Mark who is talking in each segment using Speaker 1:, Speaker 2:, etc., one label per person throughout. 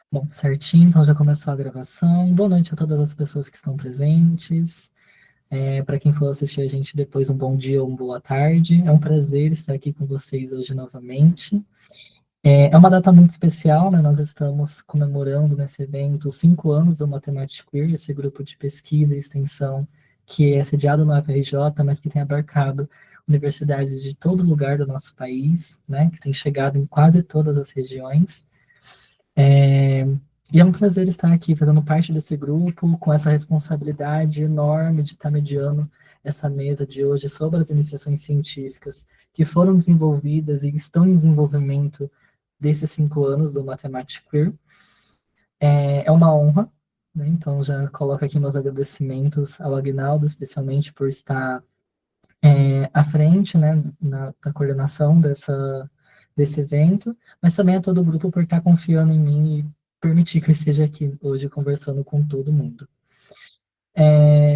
Speaker 1: Bom, certinho, então já começou a gravação. Boa noite a todas as pessoas que estão presentes. Para quem for assistir a gente depois, um bom dia ou uma boa tarde. É um prazer estar aqui com vocês hoje novamente. É uma data muito especial, né? Nós estamos comemorando nesse evento 5 anos do Matemática Queer, esse grupo de pesquisa e extensão que é sediado no UFRJ, mas que tem abarcado universidades de todo lugar do nosso país, né? Que tem chegado em quase todas as regiões. É, e é um prazer estar aqui fazendo parte desse grupo, com essa responsabilidade enorme de estar mediando essa mesa de hoje sobre as iniciações científicas que foram desenvolvidas e estão em desenvolvimento desses 5 anos do Matemática Queer. É uma honra, né? Então já coloco aqui meus agradecimentos ao Agnaldo, especialmente por estar à frente, né, da coordenação desse evento, mas também a todo o grupo por estar confiando em mim e permitir que eu esteja aqui hoje conversando com todo mundo.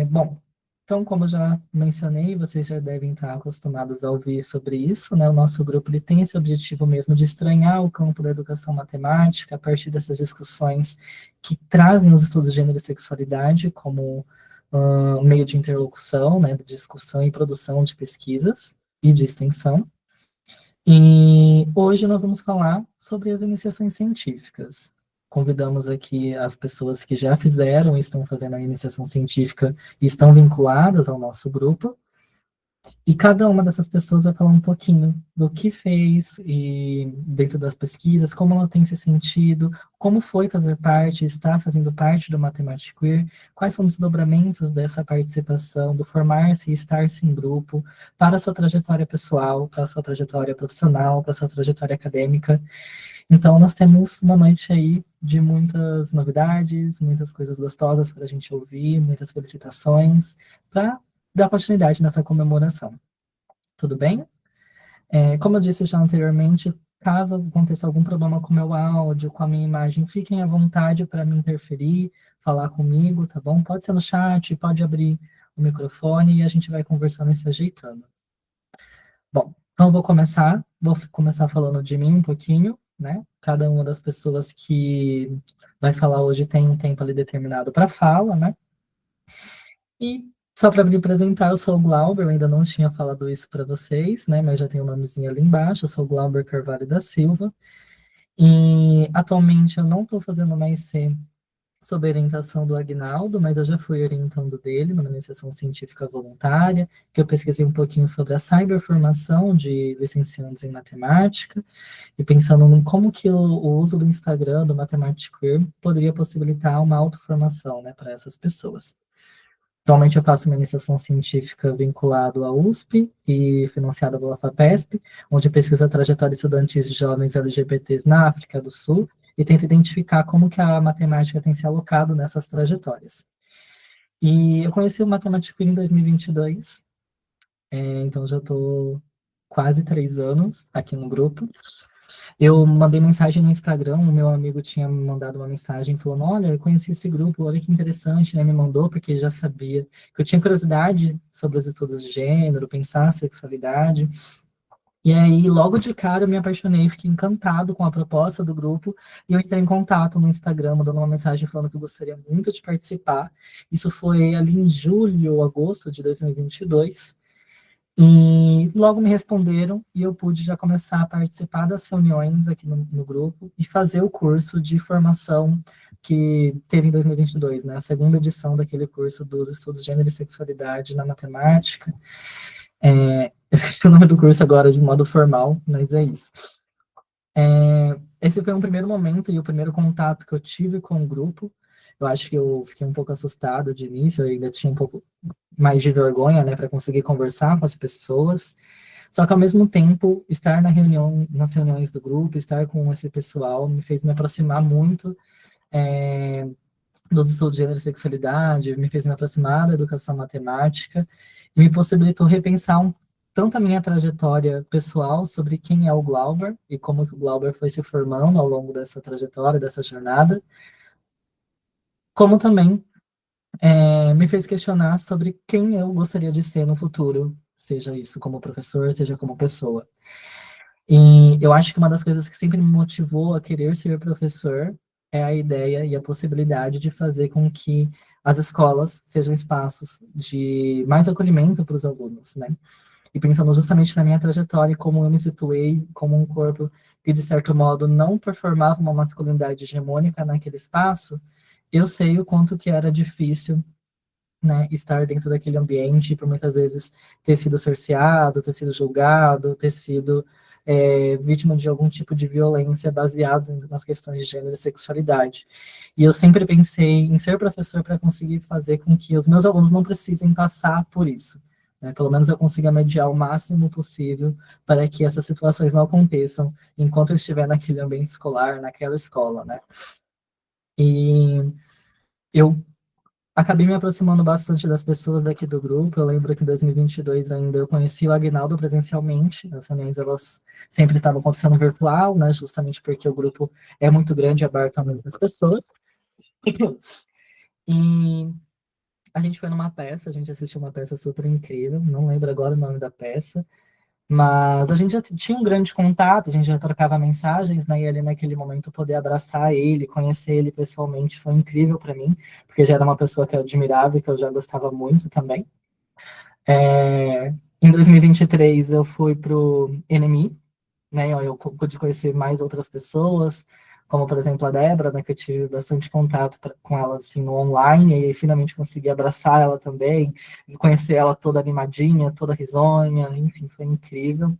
Speaker 1: Bom, então, como eu já mencionei, vocês já devem estar acostumados a ouvir sobre isso, né? O nosso grupo ele tem esse objetivo mesmo de estranhar o campo da educação matemática a partir dessas discussões que trazem os estudos de gênero e sexualidade como meio de interlocução, né, de discussão e produção de pesquisas e de extensão. E hoje nós vamos falar sobre as iniciações científicas. Convidamos aqui as pessoas que já fizeram e estão fazendo a iniciação científica e estão vinculadas ao nosso grupo. E cada uma dessas pessoas vai falar um pouquinho do que fez e dentro das pesquisas, como ela tem se sentido, como foi fazer parte, estar fazendo parte do Matemática Queer, quais são os desdobramentos dessa participação, do formar-se e estar-se em grupo, para a sua trajetória pessoal, para a sua trajetória profissional, para a sua trajetória acadêmica. Então, nós temos uma noite aí de muitas novidades, muitas coisas gostosas para a gente ouvir, muitas felicitações, para dar continuidade nessa comemoração. Tudo bem? Como eu disse já anteriormente, caso aconteça algum problema com o meu áudio, com a minha imagem, fiquem à vontade para me interferir, falar comigo, tá bom? Pode ser no chat, pode abrir o microfone e a gente vai conversando e se ajeitando. Bom, então eu vou começar falando de mim um pouquinho, né? Cada uma das pessoas que vai falar hoje tem um tempo ali determinado para fala, né? E só para me apresentar, eu sou o Glauber, eu ainda não tinha falado isso para vocês, né? Mas já tem o nomezinho ali embaixo, eu sou o Glauber Carvalho da Silva. E atualmente eu não estou fazendo mais C sob orientação do Agnaldo, mas eu já fui orientando dele numa iniciação científica voluntária, que eu pesquisei um pouquinho sobre a cyberformação de licenciandos em matemática, e pensando em como que o uso do Instagram, do Matemática Queer, poderia possibilitar uma autoformação, né, para essas pessoas. Atualmente eu faço uma iniciação científica vinculada à USP e financiada pela FAPESP, onde pesquisa a trajetória estudantis de jovens LGBTs na África do Sul e tenta identificar como que a matemática tem se alocado nessas trajetórias. E eu conheci o Matemática em 2022, então já estou quase 3 anos aqui no grupo. Eu mandei mensagem no Instagram, o meu amigo tinha me mandado uma mensagem falando, olha, eu conheci esse grupo, olha que interessante, né? Me mandou porque já sabia que eu tinha curiosidade sobre os estudos de gênero, pensar a sexualidade. E aí, logo de cara, eu me apaixonei, fiquei encantado com a proposta do grupo, e eu entrei em contato no Instagram, mandando uma mensagem falando que eu gostaria muito de participar. Isso foi ali em julho ou agosto de 2022. E logo me responderam e eu pude já começar a participar das reuniões aqui no grupo e fazer o curso de formação que teve em 2022, né? A segunda edição daquele curso dos estudos de gênero e sexualidade na matemática. Esqueci o nome do curso agora de modo formal, mas é isso. Esse foi um primeiro momento e o primeiro contato que eu tive com o grupo. Eu acho que eu fiquei um pouco assustado de início, eu ainda tinha um pouco mais de vergonha, né, para conseguir conversar com as pessoas. Só que ao mesmo tempo, estar nas reuniões do grupo, estar com esse pessoal, me fez me aproximar muito dos estudos de gênero e sexualidade, me fez me aproximar da educação matemática e me possibilitou repensar tanto a minha trajetória pessoal sobre quem é o Glauber e como que o Glauber foi se formando ao longo dessa trajetória, dessa jornada, como também me fez questionar sobre quem eu gostaria de ser no futuro, seja isso como professor, seja como pessoa. E eu acho que uma das coisas que sempre me motivou a querer ser professor é a ideia e a possibilidade de fazer com que as escolas sejam espaços de mais acolhimento para os alunos, né? E pensando justamente na minha trajetória e como eu me situei como um corpo que, de certo modo, não performava uma masculinidade hegemônica naquele espaço, eu sei o quanto que era difícil, né, estar dentro daquele ambiente, por muitas vezes ter sido cerceado, ter sido julgado, ter sido vítima de algum tipo de violência baseado nas questões de gênero e sexualidade. E eu sempre pensei em ser professor para conseguir fazer com que os meus alunos não precisem passar por isso. Né? Pelo menos eu consiga mediar o máximo possível para que essas situações não aconteçam enquanto eu estiver naquele ambiente escolar, naquela escola, né? E eu acabei me aproximando bastante das pessoas daqui do grupo. Eu lembro que em 2022 ainda eu conheci o Agnaldo presencialmente. As reuniões, elas sempre estavam acontecendo virtual, né? Justamente porque o grupo é muito grande e abarca muitas pessoas. E a gente foi numa peça, a gente assistiu uma peça super incrível, não lembro agora o nome da peça, mas a gente já tinha um grande contato, a gente já trocava mensagens, né? E ali naquele momento poder abraçar ele, conhecer ele pessoalmente foi incrível para mim, porque já era uma pessoa que eu admirava e que eu já gostava muito também. Em 2023 eu fui pro NMI, né? Eu pude conhecer mais outras pessoas, como por exemplo a Débora, né? Que eu tive bastante contato com ela assim no online, e aí finalmente consegui abraçar ela também, e conhecer ela toda animadinha, toda risonha, enfim, foi incrível.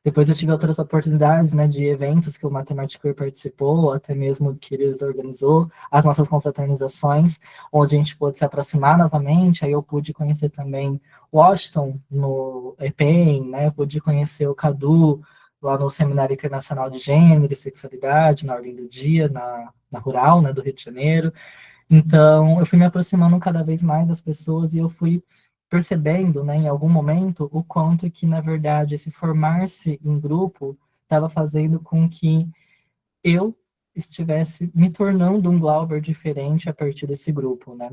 Speaker 1: Depois eu tive outras oportunidades, né, de eventos que o Matemático Queer participou, até mesmo que eles organizou, as nossas confraternizações, onde a gente pôde se aproximar novamente, aí eu pude conhecer também Washington no EPEN, né, eu pude conhecer o Cadu lá no Seminário Internacional de Gênero e Sexualidade, na Ordem do Dia, na Rural, né, do Rio de Janeiro. Então, eu fui me aproximando cada vez mais das pessoas e eu fui percebendo, né, em algum momento, o quanto que, na verdade, esse formar-se em grupo estava fazendo com que eu estivesse me tornando um Glauber diferente a partir desse grupo, né?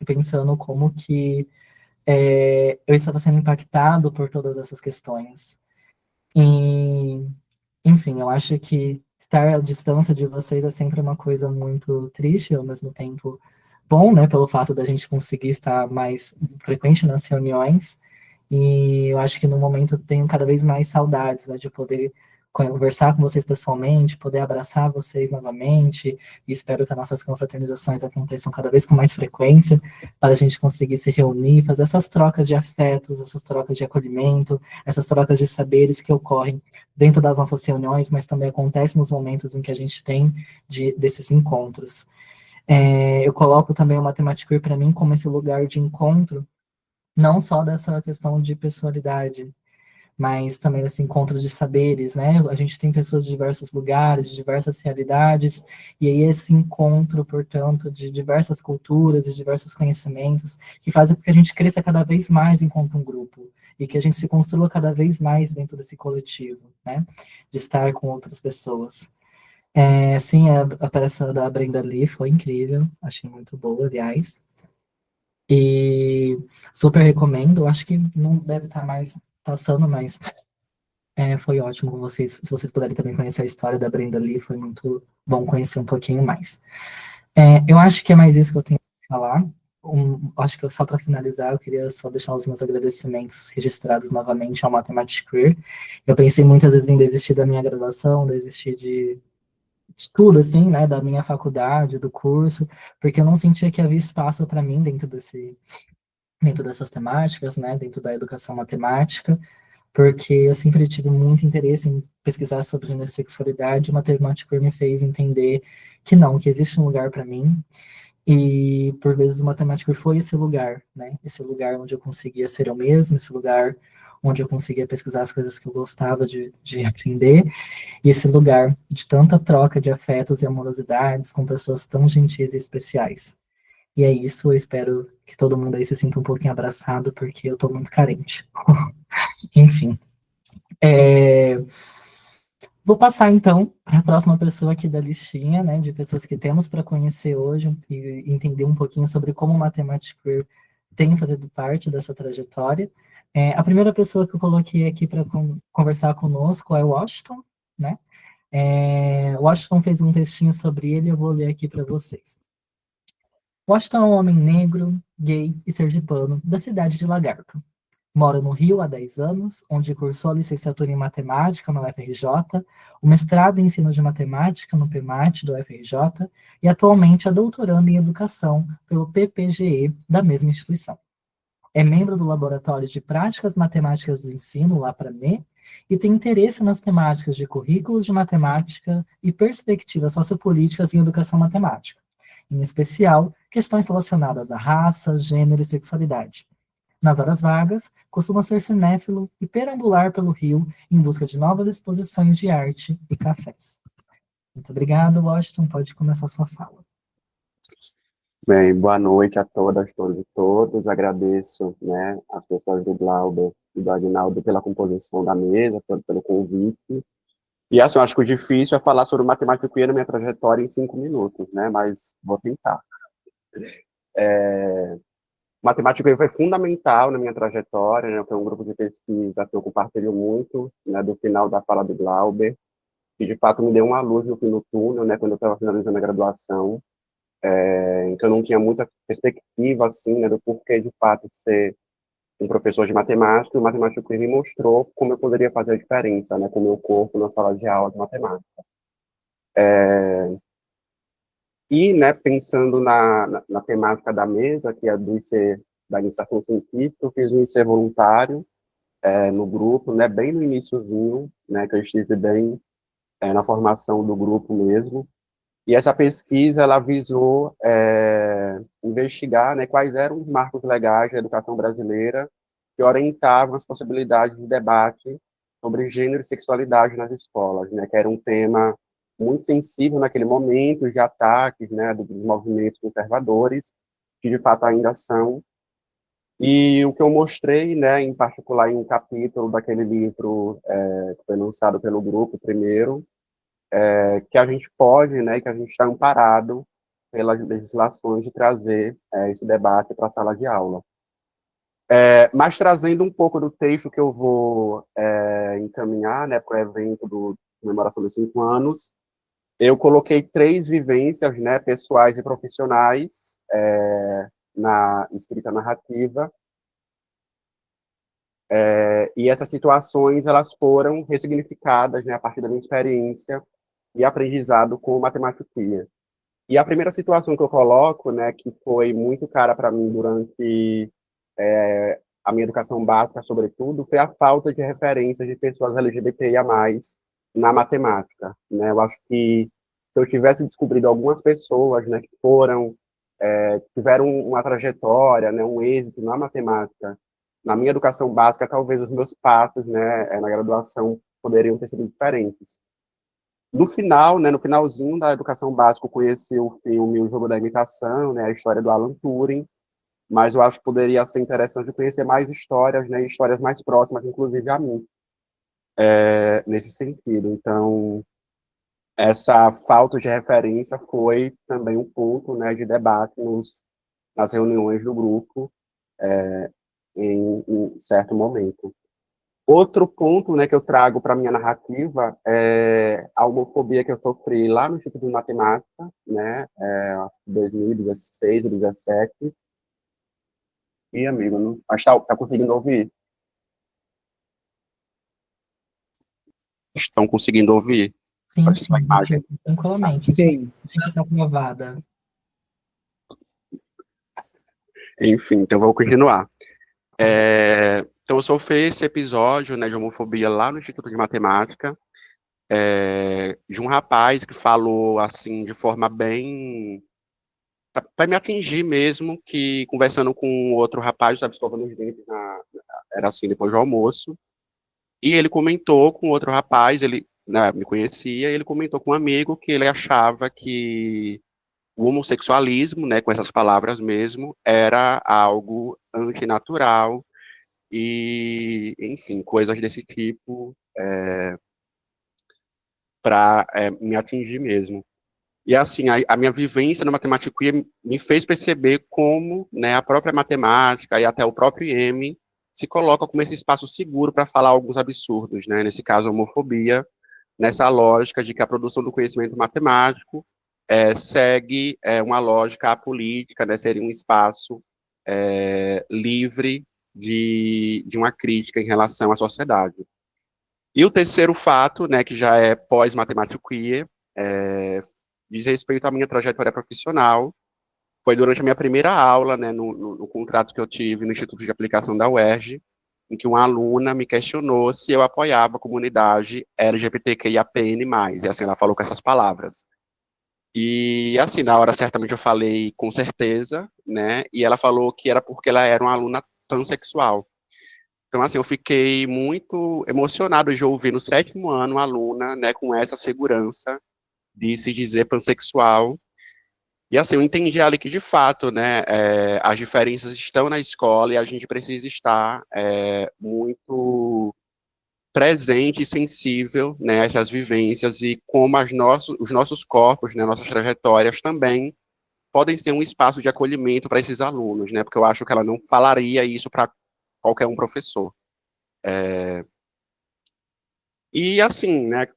Speaker 1: Pensando como que eu estava sendo impactado por todas essas questões. E enfim, eu acho que estar à distância de vocês é sempre uma coisa muito triste e ao mesmo tempo bom, né, pelo fato da gente conseguir estar mais frequente nas reuniões. E eu acho que no momento eu tenho cada vez mais saudades, né, de poder conversar com vocês pessoalmente, poder abraçar vocês novamente, e espero que as nossas confraternizações aconteçam cada vez com mais frequência, para a gente conseguir se reunir, fazer essas trocas de afetos, essas trocas de acolhimento, essas trocas de saberes que ocorrem dentro das nossas reuniões, mas também acontecem nos momentos em que a gente tem desses encontros. Eu coloco também o Matemático para mim como esse lugar de encontro, não só dessa questão de pessoalidade, mas também desse encontro de saberes, né? A gente tem pessoas de diversos lugares, de diversas realidades, e aí esse encontro, portanto, de diversas culturas, de diversos conhecimentos, que fazem com que a gente cresça cada vez mais enquanto um grupo, e que a gente se construa cada vez mais dentro desse coletivo, né? De estar com outras pessoas. Sim, a peça da Brenda Lee foi incrível, achei muito boa, aliás. E super recomendo, acho que não deve estar mais passando, mas foi ótimo com vocês. Se vocês puderem também conhecer a história da Brenda Lee, foi muito bom conhecer um pouquinho mais. Eu acho que é mais isso que eu tenho que falar. Acho que só para finalizar, eu queria só deixar os meus agradecimentos registrados novamente ao Mathematics Queer. Eu pensei muitas vezes em desistir da minha graduação, desistir de tudo, assim, né, da minha faculdade, do curso, porque eu não sentia que havia espaço para mim dentro dessas temáticas, né, dentro da educação matemática, porque eu sempre tive muito interesse em pesquisar sobre gênero e sexualidade, e o matemático me fez entender que não, que existe um lugar para mim, e por vezes o matemático foi esse lugar, né, esse lugar onde eu conseguia ser eu mesmo, esse lugar onde eu conseguia pesquisar as coisas que eu gostava de aprender, e esse lugar de tanta troca de afetos e amorosidades com pessoas tão gentis e especiais. E é isso, eu espero que todo mundo aí se sinta um pouquinho abraçado, porque eu tô muito carente. Enfim. É, Vou passar então para a próxima pessoa aqui da listinha, né, de pessoas que temos para conhecer hoje e entender um pouquinho sobre como o Matemático Queer tem fazido parte dessa trajetória. A primeira pessoa que eu coloquei aqui para conversar conosco é o Washington, né? Washington fez um textinho sobre ele, eu vou ler aqui para vocês. Washington é um homem negro, gay e sergipano da cidade de Lagarto. Mora no Rio há 10 anos, onde cursou a licenciatura em matemática no FRJ, o mestrado em ensino de matemática no PMAT do FRJ e atualmente é doutorando em educação pelo PPGE da mesma instituição. É membro do Laboratório de Práticas Matemáticas do Ensino, LAPRAME, e tem interesse nas temáticas de currículos de matemática e perspectivas sociopolíticas em educação matemática, em especial questões relacionadas à raça, gênero e sexualidade. Nas horas vagas, costuma ser cinéfilo e perambular pelo Rio em busca de novas exposições de arte e cafés. Muito obrigado, Washington. Pode começar sua fala.
Speaker 2: Bem, boa noite a todas, todos e todos. Agradeço, né, as pessoas do Glauber e do Aguinaldo pela composição da mesa, pelo convite. E assim, eu acho que o difícil é falar sobre matemática queer na minha trajetória em 5 minutos, né, mas vou tentar. Matemática queer foi fundamental na minha trajetória, né, foi um grupo de pesquisa que eu compartilho muito, né, do final da fala do Glauber, que de fato me deu uma luz no fim do túnel, né, quando eu estava finalizando a graduação, em que eu não tinha muita perspectiva, assim, né, do porquê, de fato, ser um professor de matemática, e o matemático que me mostrou como eu poderia fazer a diferença, né, com o meu corpo na sala de aula de matemática. E, né, pensando na temática da mesa, que é do IC, da iniciação científica, eu fiz um IC voluntário no grupo, né, bem no iniciozinho, né, que eu estive bem na formação do grupo mesmo. E essa pesquisa, ela visou investigar, né, quais eram os marcos legais da educação brasileira que orientavam as possibilidades de debate sobre gênero e sexualidade nas escolas, né, que era um tema muito sensível naquele momento, de ataques, né, dos movimentos conservadores, que de fato ainda são. E o que eu mostrei, né, em particular em um capítulo daquele livro que foi lançado pelo grupo primeiro, que a gente pode, né, que a gente está amparado pelas legislações de trazer esse debate para a sala de aula. Mas trazendo um pouco do texto que eu vou encaminhar, né, para o evento do comemoração dos 5 anos, eu coloquei 3 vivências, né, pessoais e profissionais na escrita narrativa, e essas situações elas foram ressignificadas, né, a partir da minha experiência e aprendizado com matemática. E a primeira situação que eu coloco, né, que foi muito cara para mim durante a minha educação básica, sobretudo, foi a falta de referências de pessoas LGBTIA+, na matemática, né? Eu acho que se eu tivesse descobrido algumas pessoas, né, que foram, tiveram uma trajetória, né, um êxito na matemática, na minha educação básica, talvez os meus passos, né, na graduação poderiam ter sido diferentes. No final, né, no finalzinho da educação básica, eu conheci o filme O Jogo da Imitação, né, a história do Alan Turing, mas eu acho que poderia ser interessante conhecer mais histórias, né, histórias mais próximas, inclusive a mim, nesse sentido. Então, essa falta de referência foi também um ponto, né, de debate nas reuniões do grupo em certo momento. Outro ponto, né, que eu trago para minha narrativa é a homofobia que eu sofri lá no Instituto de Matemática, né, acho que 2016, 2017. E, amigo, não, acho que tá conseguindo ouvir? Estão conseguindo ouvir?
Speaker 1: Sim,
Speaker 2: Acho que sua
Speaker 1: sim,
Speaker 2: imagem.
Speaker 1: tranquilamente.
Speaker 3: Sim.
Speaker 1: Já está aprovada.
Speaker 2: Enfim, então vou continuar. Então eu sofri esse episódio, né, de homofobia lá no Instituto de Matemática, de um rapaz que falou assim de forma bem para me atingir mesmo, que conversando com outro rapaz, estava escovando os dentes, era assim, depois do almoço, e ele comentou com outro rapaz, ele, né, me conhecia, e ele comentou com um amigo que ele achava que o homossexualismo, né, com essas palavras mesmo, era algo antinatural, e, enfim, coisas desse tipo, para me atingir mesmo. E assim, a minha vivência na matemática queer me fez perceber como, né, a própria matemática e até o próprio IEM se coloca como esse espaço seguro para falar alguns absurdos, né, nesse caso a homofobia, nessa lógica de que a produção do conhecimento matemático segue uma lógica apolítica, né, seria um espaço livre de uma crítica em relação à sociedade. E o terceiro fato, né, que já é pós-matemática queer, diz respeito à minha trajetória profissional. Foi durante a minha primeira aula, né, no contrato que eu tive no Instituto de Aplicação da UERJ, em que uma aluna me questionou se eu apoiava a comunidade LGBTQIAPN+, e assim, ela falou com essas palavras. E, assim, na hora, certamente, eu falei com certeza, né, e ela falou que era porque ela era uma aluna transexual. Então, assim, eu fiquei muito emocionado de ouvir no 7º ano uma aluna, né, com essa segurança de se dizer pansexual. E, assim, eu entendi ali que, de fato, né, as diferenças estão na escola e a gente precisa estar muito presente e sensível, né, a essas vivências e como os nossos corpos, né, nossas trajetórias também podem ser um espaço de acolhimento para esses alunos, né, porque eu acho que ela não falaria isso para qualquer um professor. E assim, né,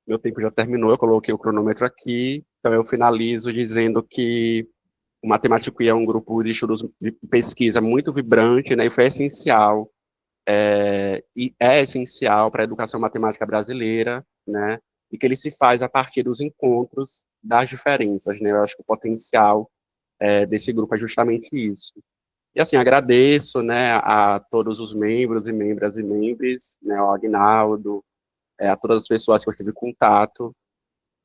Speaker 2: meu tempo já terminou, eu coloquei o cronômetro aqui, então eu finalizo dizendo que o Matemático é um grupo de estudos de pesquisa muito vibrante, né, e foi essencial, e é essencial para a educação matemática brasileira, né, e que ele se faz a partir dos encontros das diferenças, né, eu acho que o potencial desse grupo é justamente isso. E assim, agradeço, né, a todos os membros e membras e membros, né, ao Agnaldo, a todas as pessoas que eu tive contato,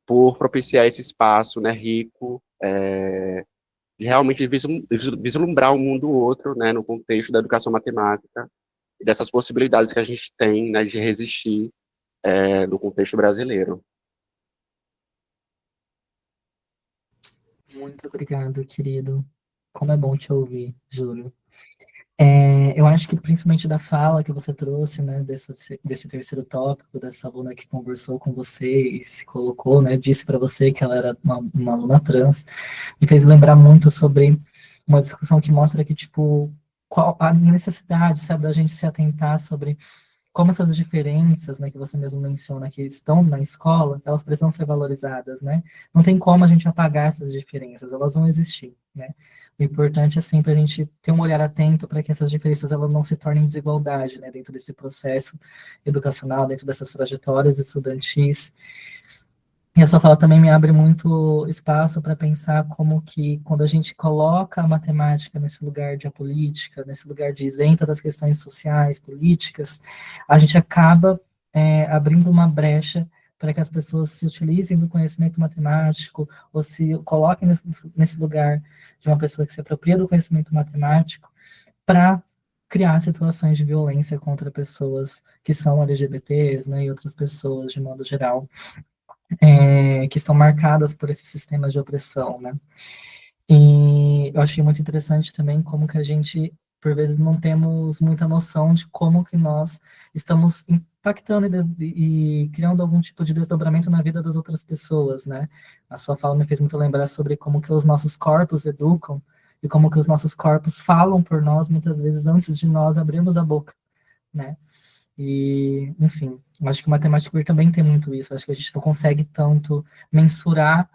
Speaker 2: por propiciar esse espaço, né, rico, de realmente vislumbrar um mundo outro, né, no contexto da educação matemática, e dessas possibilidades que a gente tem, né, de resistir no contexto brasileiro.
Speaker 1: Muito obrigado, querido. Como é bom te ouvir, juro. Eu acho que principalmente da fala que você trouxe, né, desse terceiro tópico, dessa aluna que conversou com você e se colocou, né, disse para você que ela era uma aluna trans, me fez lembrar muito sobre uma discussão que mostra que, tipo, qual a necessidade, sabe, da gente se atentar sobre como essas diferenças, né, que você mesmo menciona, que estão na escola, elas precisam ser valorizadas, né? Não tem como a gente apagar essas diferenças, elas vão existir, né? O importante é sempre a gente ter um olhar atento para que essas diferenças elas não se tornem desigualdade, né, dentro desse processo educacional, dentro dessas trajetórias estudantis. E a sua fala também me abre muito espaço para pensar como que, quando a gente coloca a matemática nesse lugar de apolítica, nesse lugar de isenta das questões sociais, políticas, a gente acaba abrindo uma brecha para que as pessoas se utilizem do conhecimento matemático ou se coloquem nesse lugar de uma pessoa que se apropria do conhecimento matemático para criar situações de violência contra pessoas que são LGBTs, né, e outras pessoas de modo geral que estão marcadas por esses sistemas de opressão, né? E eu achei muito interessante também como que a gente, por vezes, não temos muita noção de como que nós estamos impactando e criando algum tipo de desdobramento na vida das outras pessoas, né? A sua fala me fez muito lembrar sobre como que os nossos corpos educam e como que os nossos corpos falam por nós muitas vezes antes de nós abrirmos a boca, né? E, enfim, eu acho que o matemática queer também tem muito isso. Eu acho que a gente não consegue tanto mensurar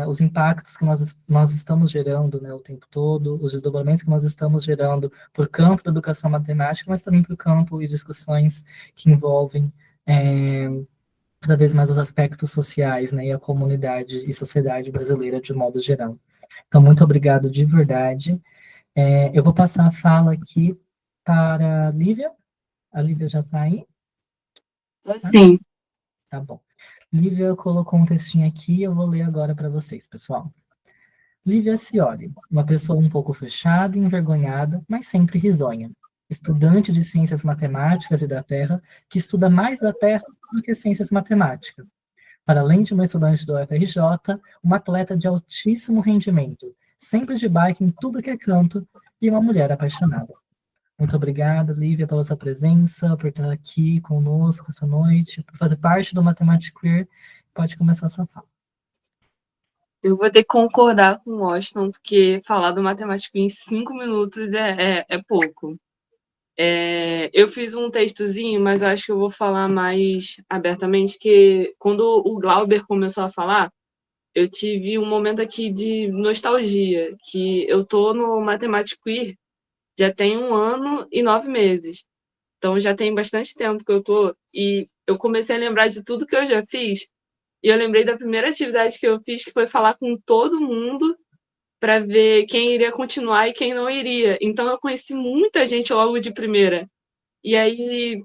Speaker 1: os impactos que nós estamos gerando, né, o tempo todo, os desdobramentos que nós estamos gerando por campo da educação matemática, mas também por campo e discussões que envolvem cada vez mais os aspectos sociais, né, e a comunidade e sociedade brasileira de modo geral. Então, muito obrigado de verdade. Eu vou passar a fala aqui para a Lívia. A Lívia já está aí?
Speaker 3: Sim.
Speaker 1: Tá bom. Lívia colocou um textinho aqui, eu vou ler agora para vocês, pessoal. Lívia Cioli, uma pessoa um pouco fechada e envergonhada, mas sempre risonha. Estudante de ciências matemáticas e da Terra, que estuda mais da Terra do que ciências matemáticas. Para além de uma estudante do UFRJ, uma atleta de altíssimo rendimento, sempre de bike em tudo que é canto, e uma mulher apaixonada. Muito obrigada, Lívia, pela sua presença, por estar aqui conosco essa noite, por fazer parte do Matemática Queer. Pode começar a sua fala.
Speaker 3: Eu vou ter que concordar com o Washington, porque falar do matemático em 5 minutos é pouco. Eu fiz um textozinho, mas eu acho que eu vou falar mais abertamente, que quando o Glauber começou a falar, eu tive um momento aqui de nostalgia, que eu tô no Matemática Queer já tem 1 ano e 9 meses. Então já tem bastante tempo que eu tô, e eu comecei a lembrar de tudo que eu já fiz, e eu lembrei da primeira atividade que eu fiz, que foi falar com todo mundo para ver quem iria continuar e quem não iria. Então eu conheci muita gente logo de primeira. E aí,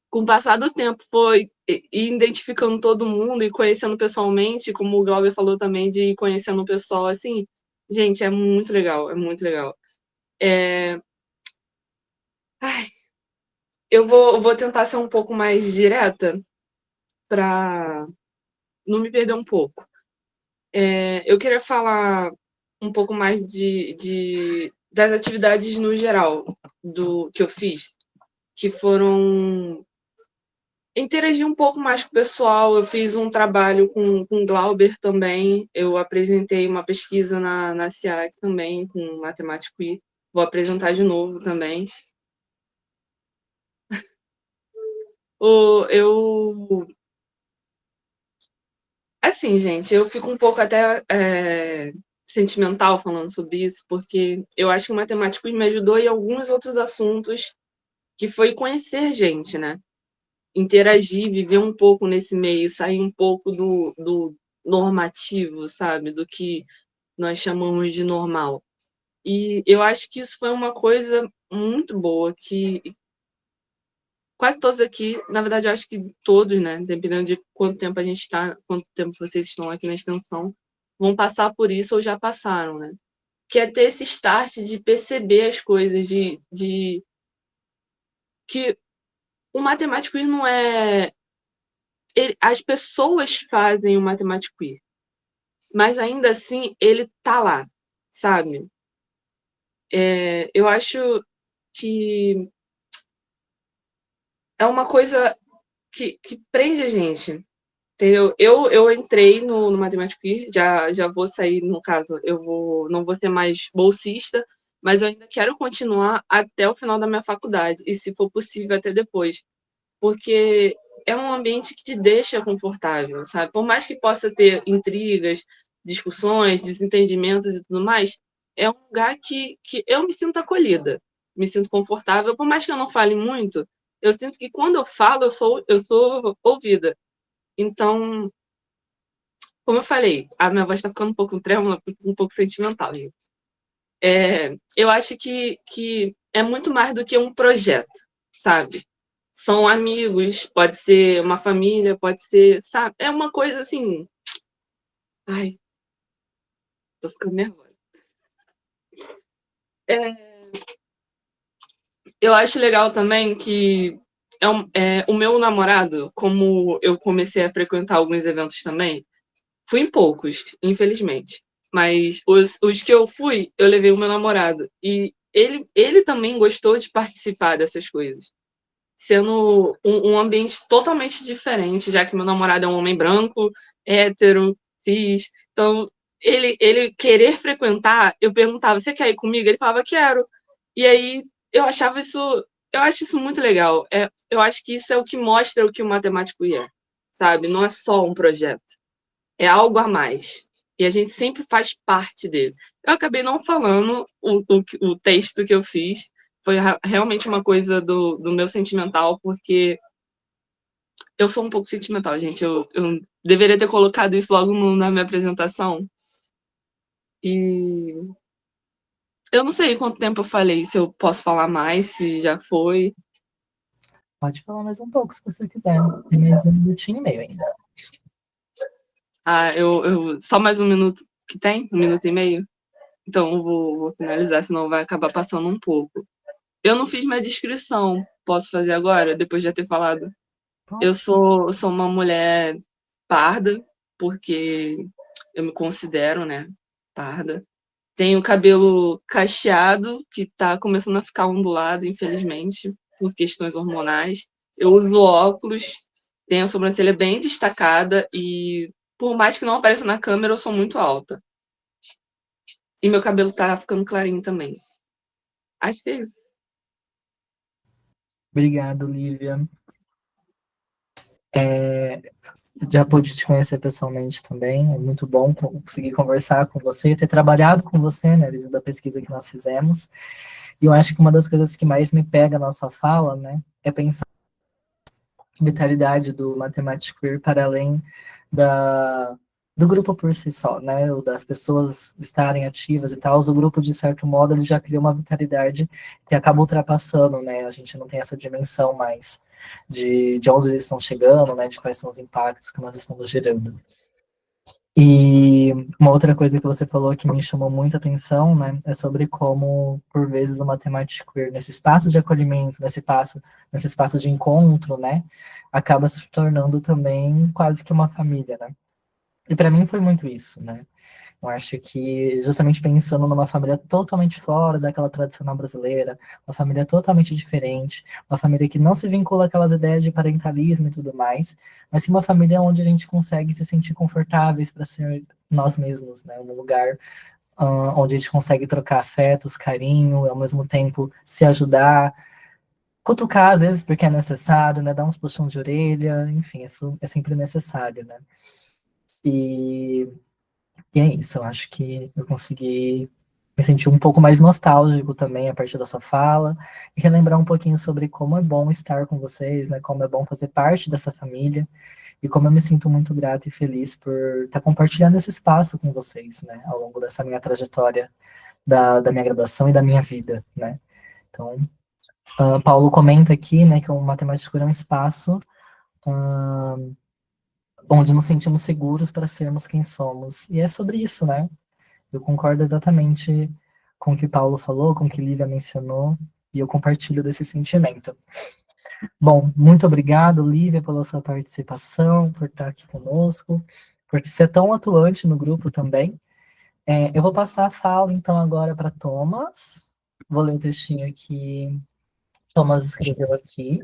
Speaker 3: com o passar do tempo, foi identificando todo mundo e conhecendo pessoalmente, como o Glauber falou também, de ir conhecendo o pessoal, assim, gente, é muito legal, é muito legal. Ai, eu vou tentar ser um pouco mais direta para não me perder um pouco. Eu queria falar um pouco mais das atividades no geral do que eu fiz, que foram interagir um pouco mais com o pessoal. Eu fiz um trabalho com o Glauber também. Eu apresentei uma pesquisa na SEAC também, com matemática I. Vou apresentar de novo também. Eu Assim, gente, eu fico um pouco até sentimental falando sobre isso, porque eu acho que o matemático me ajudou em alguns outros assuntos, que foi conhecer gente, né? Interagir, viver um pouco nesse meio, sair um pouco do normativo, sabe? Do que nós chamamos de normal. E eu acho que isso foi uma coisa muito boa, que quase todos aqui, na verdade, eu acho que todos, né? Dependendo de quanto tempo a gente está, quanto tempo vocês estão aqui na extensão, vão passar por isso ou já passaram, né? Que é ter esse start de perceber as coisas, de que o matemático não é. As pessoas fazem o matemático ir, mas ainda assim ele tá lá, sabe? Eu acho que é uma coisa que prende a gente. Entendeu? Eu entrei no Matemático Queer, já vou sair, no caso, não vou ser mais bolsista, mas eu ainda quero continuar até o final da minha faculdade, e se for possível, até depois. Porque é um ambiente que te deixa confortável, sabe? Por mais que possa ter intrigas, discussões, desentendimentos e tudo mais, é um lugar que eu me sinto acolhida, me sinto confortável. Por mais que eu não fale muito, eu sinto que quando eu falo, eu sou ouvida. Então, como eu falei, a minha voz está ficando um pouco trêmula, um pouco sentimental, gente. Eu acho que é muito mais do que um projeto, sabe? São amigos, pode ser uma família, pode ser, sabe? É uma coisa assim. Ai, tô ficando nervosa. É, eu acho legal também que o meu namorado, como eu comecei a frequentar alguns eventos também, fui em poucos, infelizmente. Mas os que eu fui, eu levei o meu namorado. E ele também gostou de participar dessas coisas. Sendo um ambiente totalmente diferente, já que meu namorado é um homem branco, hétero, cis. Então, ele querer frequentar, eu perguntava, você quer ir comigo? Ele falava, quero. E aí, eu acho isso muito legal. Eu acho que isso é o que mostra o que o matemático é, sabe? Não é só um projeto, é algo a mais. E a gente sempre faz parte dele. Eu acabei não falando o texto que eu fiz. Foi realmente uma coisa do meu sentimental, porque eu sou um pouco sentimental, gente. Eu deveria ter colocado isso logo na minha apresentação. E eu não sei quanto tempo eu falei, se eu posso falar mais, se já foi.
Speaker 1: Pode falar mais um pouco, se você quiser. Tem mais 1 minutinho e meio ainda.
Speaker 3: Só mais 1 minuto que tem? 1 minuto e meio? Então eu vou finalizar, senão vai acabar passando um pouco. Eu não fiz minha descrição. Posso fazer agora, depois de já ter falado? Eu
Speaker 1: Pode.
Speaker 3: sou uma mulher parda, porque eu me considero, né, parda. Tenho cabelo cacheado, que tá começando a ficar ondulado, infelizmente, por questões hormonais. Eu uso óculos, tenho a sobrancelha bem destacada e, por mais que não apareça na câmera, eu sou muito alta. E meu cabelo tá ficando clarinho também. Acho que é isso.
Speaker 1: Obrigado, Lívia. É, já pude te conhecer pessoalmente também. É muito bom conseguir conversar com você, ter trabalhado com você, né, desde a pesquisa que nós fizemos. E eu acho que uma das coisas que mais me pega na sua fala, né, é pensar vitalidade do Matemático Queer para além da, do grupo por si só, né? Ou das pessoas estarem ativas e tal. O grupo, de certo modo, ele já criou uma vitalidade que acaba ultrapassando, né? A gente não tem essa dimensão mais de onde eles estão chegando, né? De quais são os impactos que nós estamos gerando. E uma outra coisa que você falou que me chamou muita atenção, né, é sobre como, por vezes, o matemático queer, nesse espaço de acolhimento, nesse espaço de encontro, né, acaba se tornando também quase que uma família, né. E para mim foi muito isso, né. Eu acho que, justamente pensando numa família totalmente fora daquela tradicional brasileira, uma família totalmente diferente, uma família que não se vincula àquelas ideias de parentalismo e tudo mais, mas sim uma família onde a gente consegue se sentir confortáveis para ser nós mesmos, né? Um lugar onde a gente consegue trocar afetos, carinho, e ao mesmo tempo se ajudar, cutucar às vezes porque é necessário, né? Dar uns puxões de orelha, enfim, isso é sempre necessário, né? E E é isso, eu acho que eu consegui me sentir um pouco mais nostálgico também a partir da sua fala, e relembrar um pouquinho sobre como é bom estar com vocês, né? Como é bom fazer parte dessa família, e como eu me sinto muito grato e feliz por estar compartilhando esse espaço com vocês, né? Ao longo dessa minha trajetória da minha graduação e da minha vida, né? Então, Paulo comenta aqui, né, que o Matemática é um espaço onde nos sentimos seguros para sermos quem somos. E é sobre isso, né? Eu concordo exatamente com o que Paulo falou, com o que Lívia mencionou, e eu compartilho desse sentimento. Bom, muito obrigado, Lívia, pela sua participação, por estar aqui conosco, por ser tão atuante no grupo também. Eu vou passar a fala, então, agora para Thomas. Vou ler o textinho que Thomas escreveu aqui,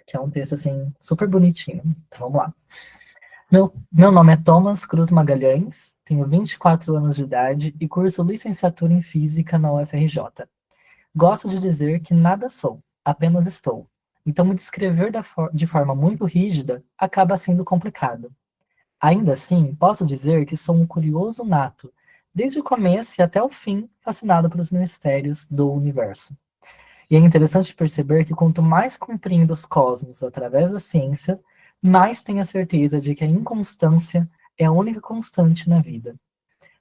Speaker 1: que é um texto, assim, super bonitinho. Então, vamos lá. Meu nome é Thomas Cruz Magalhães, tenho 24 anos de idade e curso licenciatura em Física na UFRJ. Gosto de dizer que nada sou, apenas estou. Então, me descrever de forma muito rígida acaba sendo complicado. Ainda assim, posso dizer que sou um curioso nato, desde o começo e até o fim, fascinado pelos mistérios do universo. E é interessante perceber que quanto mais compreendo os cosmos através da ciência, mais tenho a certeza de que a inconstância é a única constante na vida.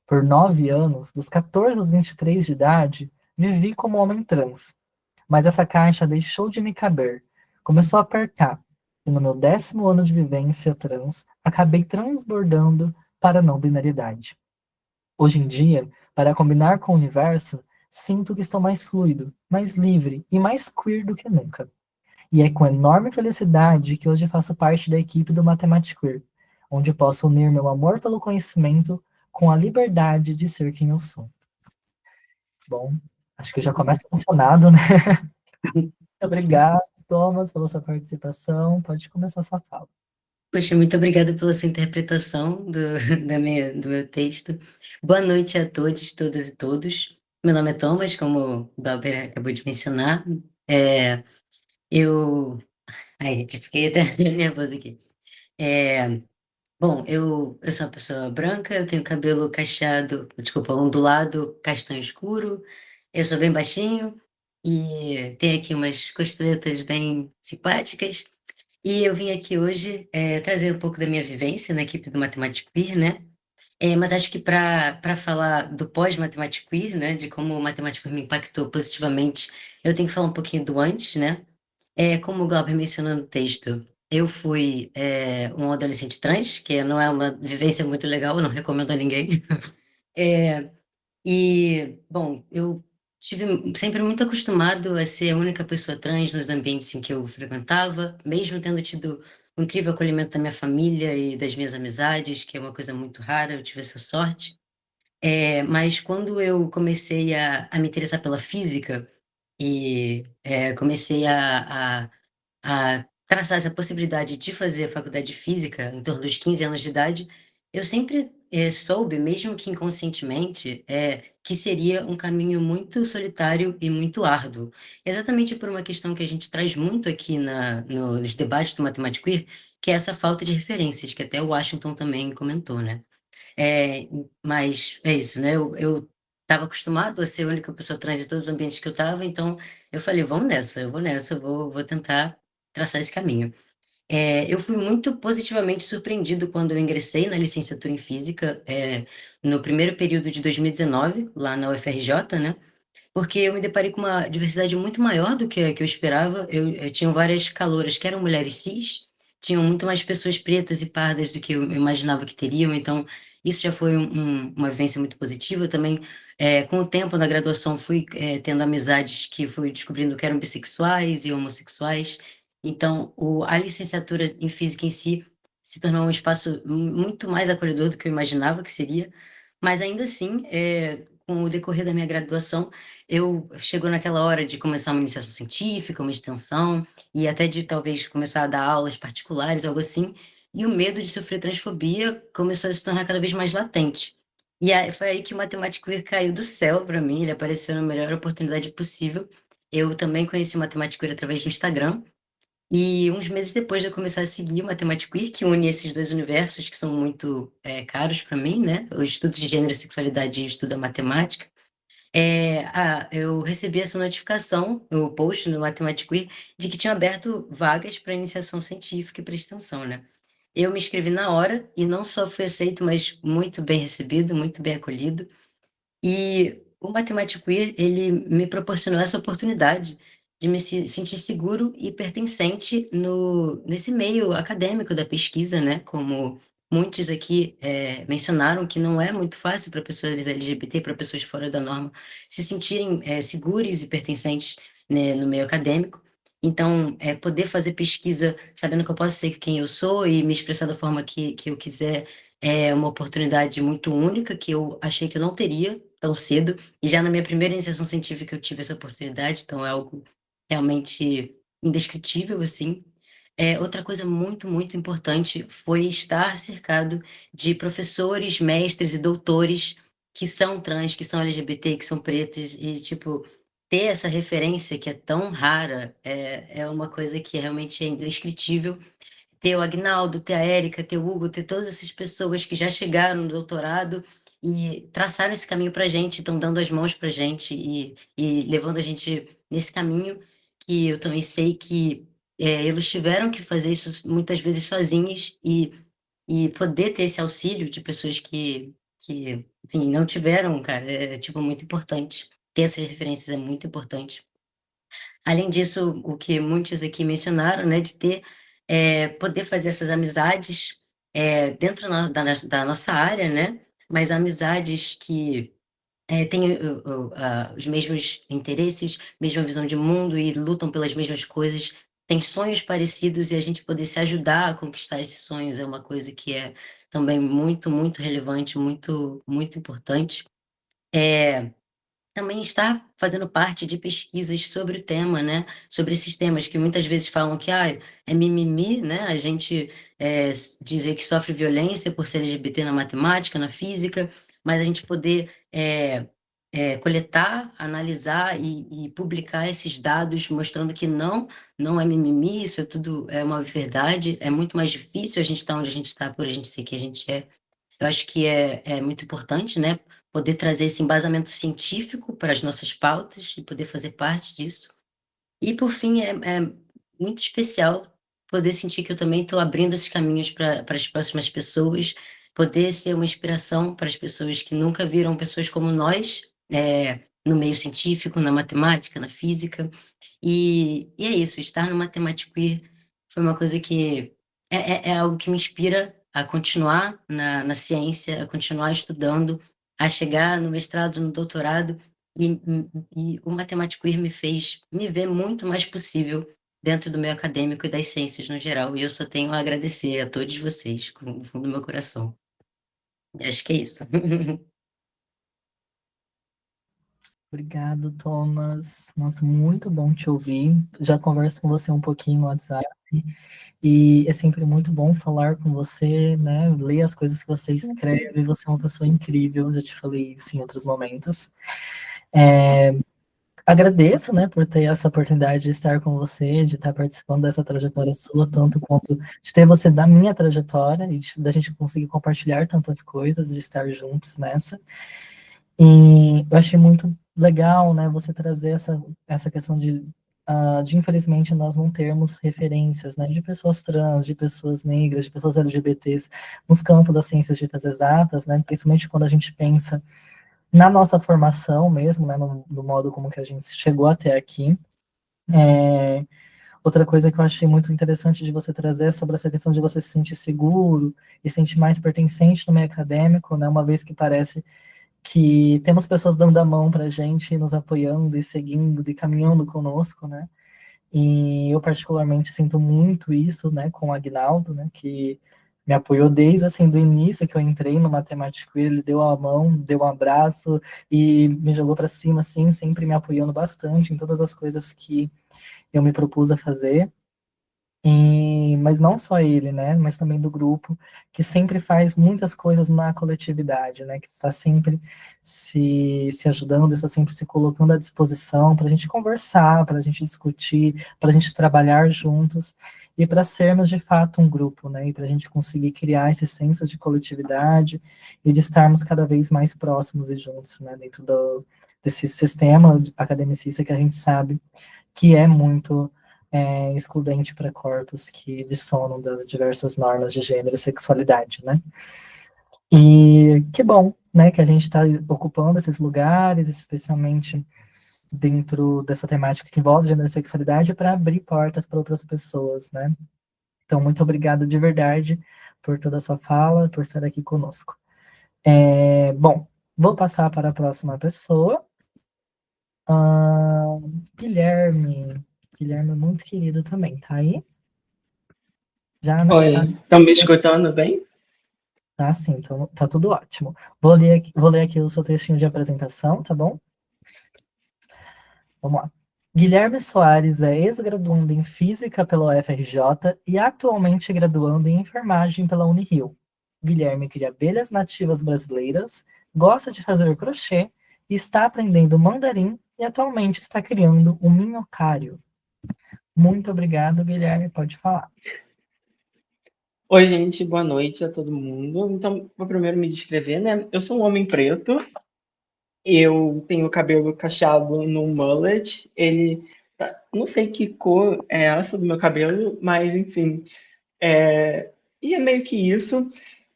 Speaker 1: Por 9 anos, dos 14 aos 23 de idade, vivi como homem trans. Mas essa caixa deixou de me caber, começou a apertar, e no meu 10º ano de vivência trans, acabei transbordando para a não binaridade. Hoje em dia, para combinar com o universo, sinto que estou mais fluido, mais livre e mais queer do que nunca. E é com enorme felicidade que hoje faço parte da equipe do Mathematic Queer, onde posso unir meu amor pelo conhecimento com a liberdade de ser quem eu sou. Bom, acho que eu já começo emocionado, né? Muito obrigado, Thomas, pela sua participação. Pode começar a sua fala.
Speaker 4: Poxa, muito obrigada pela sua interpretação do meu texto. Boa noite a todos, todas e todos. Meu nome é Thomas, como o Dalber acabou de mencionar. É, eu. Ai, gente, fiquei até nervosa aqui. É, bom, eu sou uma pessoa branca, eu tenho cabelo cacheado, desculpa, ondulado, castanho escuro. Eu sou bem baixinho e tenho aqui umas costeletas bem simpáticas. E eu vim aqui hoje trazer um pouco da minha vivência na equipe do Matemático Queer, né? Mas acho que para falar do pós-Matemático Queer, né, de como o Matemático Queer me impactou positivamente, eu tenho que falar um pouquinho do antes, né? Como o Glauber mencionou no texto, eu fui um adolescente trans, que não é uma vivência muito legal, eu não recomendo a ninguém. É, bom, eu estive sempre muito acostumado a ser a única pessoa trans nos ambientes em que eu frequentava, mesmo tendo tido o incrível acolhimento da minha família e das minhas amizades, que é uma coisa muito rara, eu tive essa sorte. Mas quando eu comecei a me interessar pela física e comecei a traçar essa possibilidade de fazer a faculdade de física em torno dos 15 anos de idade, eu sempre soube, mesmo que inconscientemente, que seria um caminho muito solitário e muito árduo. Exatamente por uma questão que a gente traz muito aqui nos debates do Matemático Queer, que é essa falta de referências, que até o Washington também comentou, né? É, mas é isso, né? Eu estava acostumado a ser a única pessoa trans em todos os ambientes que eu estava, então eu falei, vamos nessa, eu vou nessa, vou tentar traçar esse caminho. Eu fui muito positivamente surpreendido quando eu ingressei na licenciatura em Física, no primeiro período de 2019, lá na UFRJ, né? Porque eu me deparei com uma diversidade muito maior do que eu esperava. Eu tinha várias calouras que eram mulheres cis, tinham muito mais pessoas pretas e pardas do que eu imaginava que teriam, então isso já foi uma vivência muito positiva. Eu também, com o tempo na graduação, fui tendo amizades que fui descobrindo que eram bissexuais e homossexuais. Então, a licenciatura em Física em si se tornou um espaço muito mais acolhedor do que eu imaginava que seria, mas ainda assim, com o decorrer da minha graduação, eu chegou naquela hora de começar uma iniciação científica, uma extensão, e até de talvez começar a dar aulas particulares, algo assim, e o medo de sofrer transfobia começou a se tornar cada vez mais latente. E aí, foi aí que o Matemático Queer caiu do céu para mim, ele apareceu na melhor oportunidade possível. Eu também conheci o Matemático Queer através do Instagram, e uns meses depois de eu começar a seguir o Matemático Queer, que une esses dois universos que são muito caros para mim, né? Os estudos de gênero e sexualidade e o estudo da matemática, eu recebi essa notificação, o post no Matemático Queer, de que tinha aberto vagas para iniciação científica e para extensão, né? Eu me inscrevi na hora e não só fui aceito, mas muito bem recebido, muito bem acolhido. E o Matemático Queer, ele me proporcionou essa oportunidade de me sentir seguro e pertencente nesse meio acadêmico da pesquisa, né? Como muitos aqui mencionaram, que não é muito fácil para pessoas LGBT, para pessoas fora da norma, se sentirem seguros e pertencentes, né, no meio acadêmico. Então, poder fazer pesquisa sabendo que eu posso ser quem eu sou e me expressar da forma que eu quiser é uma oportunidade muito única que eu achei que eu não teria tão cedo. E já na minha primeira iniciação científica eu tive essa oportunidade, então é algo realmente indescritível, assim. Outra coisa muito, muito importante foi estar cercado de professores, mestres e doutores que são trans, que são LGBT, que são pretos, e, tipo, ter essa referência que é tão rara é uma coisa que realmente é indescritível. Ter o Agnaldo, ter a Érica, ter o Hugo, ter todas essas pessoas que já chegaram no doutorado e traçaram esse caminho para a gente, estão dando as mãos para a gente e levando a gente nesse caminho que eu também sei que eles tiveram que fazer isso muitas vezes sozinhos e poder ter esse auxílio de pessoas que enfim, não tiveram, cara, tipo muito importante. Ter essas referências é muito importante. Além disso, o que muitos aqui mencionaram, né, de ter, poder fazer essas amizades dentro da nossa área, né, mas amizades que têm os mesmos interesses, mesma visão de mundo e lutam pelas mesmas coisas, têm sonhos parecidos e a gente poder se ajudar a conquistar esses sonhos é uma coisa que é também muito, muito relevante, muito, muito importante. É, também estar fazendo parte de pesquisas sobre o tema, né? Sobre esses temas que muitas vezes falam que é mimimi, né? A gente dizer que sofre violência por ser LGBT na matemática, na física, mas a gente poder coletar, analisar e publicar esses dados mostrando que não é mimimi, isso é tudo é uma verdade. É muito mais difícil a gente estar onde a gente está por a gente ser quem a gente é. Eu acho que é muito importante, né, poder trazer esse embasamento científico para as nossas pautas e poder fazer parte disso. E, por fim, é muito especial poder sentir que eu também estou abrindo esses caminhos para as próximas pessoas, poder ser uma inspiração para as pessoas que nunca viram pessoas como nós, no meio científico, na matemática, na física. E é isso, estar no Matemático Queer foi uma coisa que é algo que me inspira a continuar na ciência, a continuar estudando, a chegar no mestrado, no doutorado, e, e o Matemático Queer me fez me ver muito mais possível dentro do meio acadêmico e das ciências no geral, e eu só tenho a agradecer a todos vocês, com o fundo do meu coração. Acho que é isso.
Speaker 1: Obrigado, Thomas. Nossa, muito bom te ouvir. Já converso com você um pouquinho no WhatsApp. E é sempre muito bom falar com você, né? Ler as coisas que você escreve. Você é uma pessoa incrível, já te falei isso em outros momentos. Agradeço, né, por ter essa oportunidade de estar com você, de estar participando dessa trajetória sua, tanto quanto de ter você da minha trajetória e da gente conseguir compartilhar tantas coisas, de estar juntos nessa. E eu achei muito legal, né, você trazer essa questão de infelizmente nós não termos referências, né, de pessoas trans, de pessoas negras, de pessoas LGBTs nos campos das ciências ditas exatas, né, principalmente quando a gente pensa na nossa formação mesmo, né, no modo como que a gente chegou até aqui. Outra coisa que eu achei muito interessante de você trazer é sobre essa questão de você se sentir seguro e sentir mais pertencente no meio acadêmico, né, uma vez que parece que temos pessoas dando a mão para a gente, nos apoiando e seguindo e caminhando conosco, né, e eu particularmente sinto muito isso, né, com o Agnaldo, né, que me apoiou desde, assim, do início que eu entrei no Matemático, ele deu a mão, deu um abraço e me jogou para cima, assim, sempre me apoiando bastante em todas as coisas que eu me propus a fazer. Mas não só ele, né, mas também do grupo, que sempre faz muitas coisas na coletividade, né, que está sempre se ajudando, está sempre se colocando à disposição para a gente conversar, para a gente discutir, para a gente trabalhar juntos e para sermos de fato um grupo, né, e para a gente conseguir criar esse senso de coletividade e de estarmos cada vez mais próximos e juntos, né, dentro desse sistema academicista que a gente sabe que é muito excludente para corpos que dissonam das diversas normas de gênero e sexualidade, né? E que bom, né, que a gente está ocupando esses lugares, especialmente dentro dessa temática que envolve gênero e sexualidade, para abrir portas para outras pessoas, né? Então, muito obrigado de verdade por toda a sua fala, por estar aqui conosco. Bom, vou passar para a próxima pessoa. Guilherme. Guilherme é muito querido também, tá aí? Já, né?
Speaker 5: Oi, estão me escutando bem?
Speaker 1: Tá sim, então tá tudo ótimo. Vou ler aqui o seu textinho de apresentação, tá bom? Vamos lá. Guilherme Soares é ex-graduando em Física pela UFRJ e atualmente graduando em Enfermagem pela Unirio. Guilherme cria abelhas nativas brasileiras, gosta de fazer crochê e está aprendendo mandarim e atualmente está criando um minhocário. Muito obrigado, Guilherme, pode falar.
Speaker 5: Oi, gente, boa noite a todo mundo. Então, vou primeiro me descrever, né? Eu sou um homem preto, eu tenho cabelo cacheado no mullet, não sei que cor é essa do meu cabelo, mas enfim, e é meio que isso.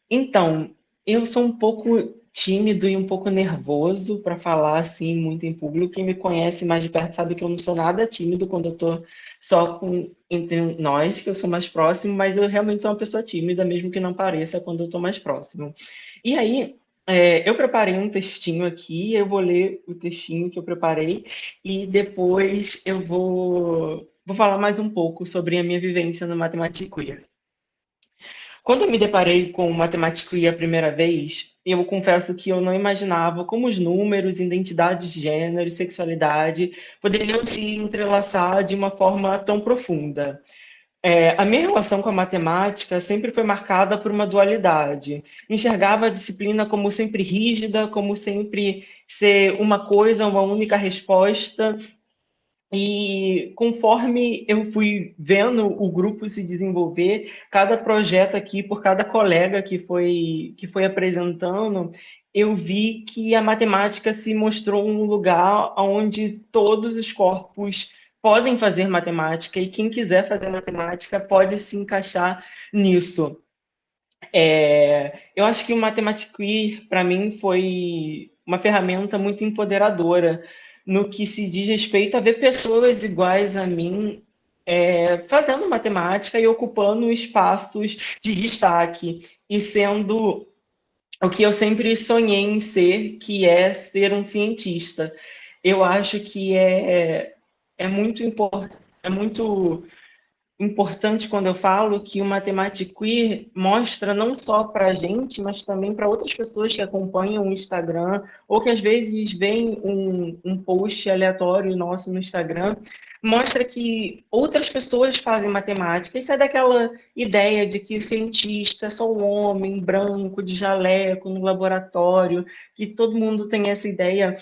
Speaker 5: Então, eu sou um pouco tímido e um pouco nervoso para falar assim muito em público. Quem me conhece mais de perto sabe que eu não sou nada tímido quando eu tô só entre nós, que eu sou mais próximo, mas eu realmente sou uma pessoa tímida, mesmo que não pareça quando eu tô mais próximo. E aí, eu preparei um textinho aqui, eu vou ler o textinho que eu preparei e depois eu vou falar mais um pouco sobre a minha vivência no Matemática Queer. Quando eu me deparei com matemática a primeira vez, eu confesso que eu não imaginava como os números, identidades de gênero e sexualidade poderiam se entrelaçar de uma forma tão profunda. A minha relação com a matemática sempre foi marcada por uma dualidade. Enxergava a disciplina como sempre rígida, como sempre ser uma coisa, uma única resposta, e conforme eu fui vendo o grupo se desenvolver, cada projeto aqui, por cada colega que foi apresentando, eu vi que a matemática se mostrou um lugar onde todos os corpos podem fazer matemática e quem quiser fazer matemática pode se encaixar nisso. Eu acho que o Matemática Queer, para mim, foi uma ferramenta muito empoderadora no que se diz respeito a ver pessoas iguais a mim fazendo matemática e ocupando espaços de destaque e sendo o que eu sempre sonhei em ser, que é ser um cientista. Eu acho que é muito importante, é muito importante quando eu falo que o Matemática Queer mostra não só para a gente, mas também para outras pessoas que acompanham o Instagram, ou que às vezes veem um post aleatório nosso no Instagram, mostra que outras pessoas fazem matemática. Isso é daquela ideia de que o cientista é só um homem branco, de jaleco, no laboratório, que todo mundo tem essa ideia.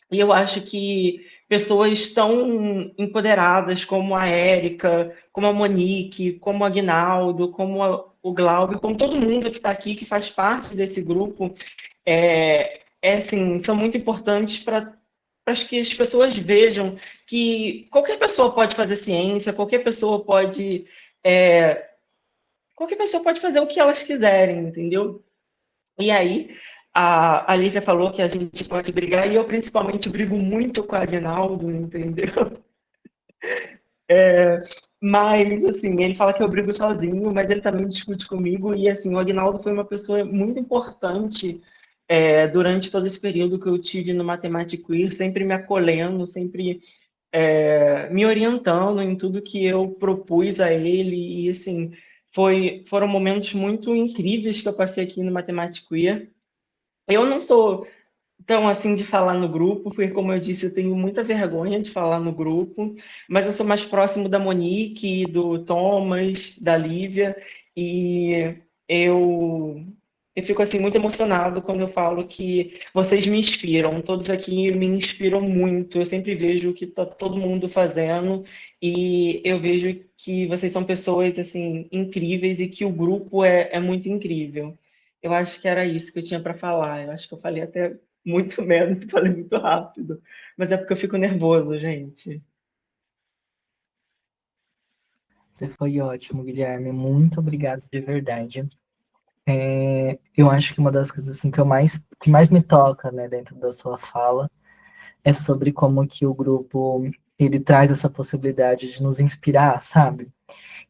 Speaker 5: E eu acho que pessoas tão empoderadas como a Érica, como a Monique, como o Aguinaldo, como o Glauber, como todo mundo que está aqui, que faz parte desse grupo, assim, são muito importantes para que as pessoas vejam que qualquer pessoa pode fazer ciência, qualquer pessoa pode fazer o que elas quiserem, entendeu? E aí, a Lívia falou que a gente pode brigar, e eu principalmente brigo muito com o Aguinaldo, entendeu? Mas, assim, ele fala que eu brigo sozinho, mas ele também discute comigo, e, assim, o Aguinaldo foi uma pessoa muito importante durante todo esse período que eu tive no Matemática Queer, sempre me acolhendo, sempre me orientando em tudo que eu propus a ele, e, assim, foram momentos muito incríveis que eu passei aqui no Matemática Queer. Eu não sou tão assim de falar no grupo, porque, como eu disse, eu tenho muita vergonha de falar no grupo, mas eu sou mais próximo da Monique, do Thomas, da Lívia, e eu, eu fico assim muito emocionado quando eu falo que vocês me inspiram, todos aqui me inspiram muito, eu sempre vejo o que está todo mundo fazendo, e eu vejo que vocês são pessoas assim incríveis e que o grupo é muito incrível. Eu acho que era isso que eu tinha para falar. Eu acho que eu falei até muito menos, falei muito rápido. Mas é porque eu fico nervoso, gente.
Speaker 1: Você foi ótimo, Guilherme. Muito obrigado de verdade. Eu acho que uma das coisas assim, que mais me toca, né, dentro da sua fala é sobre como que o grupo ele traz essa possibilidade de nos inspirar, sabe?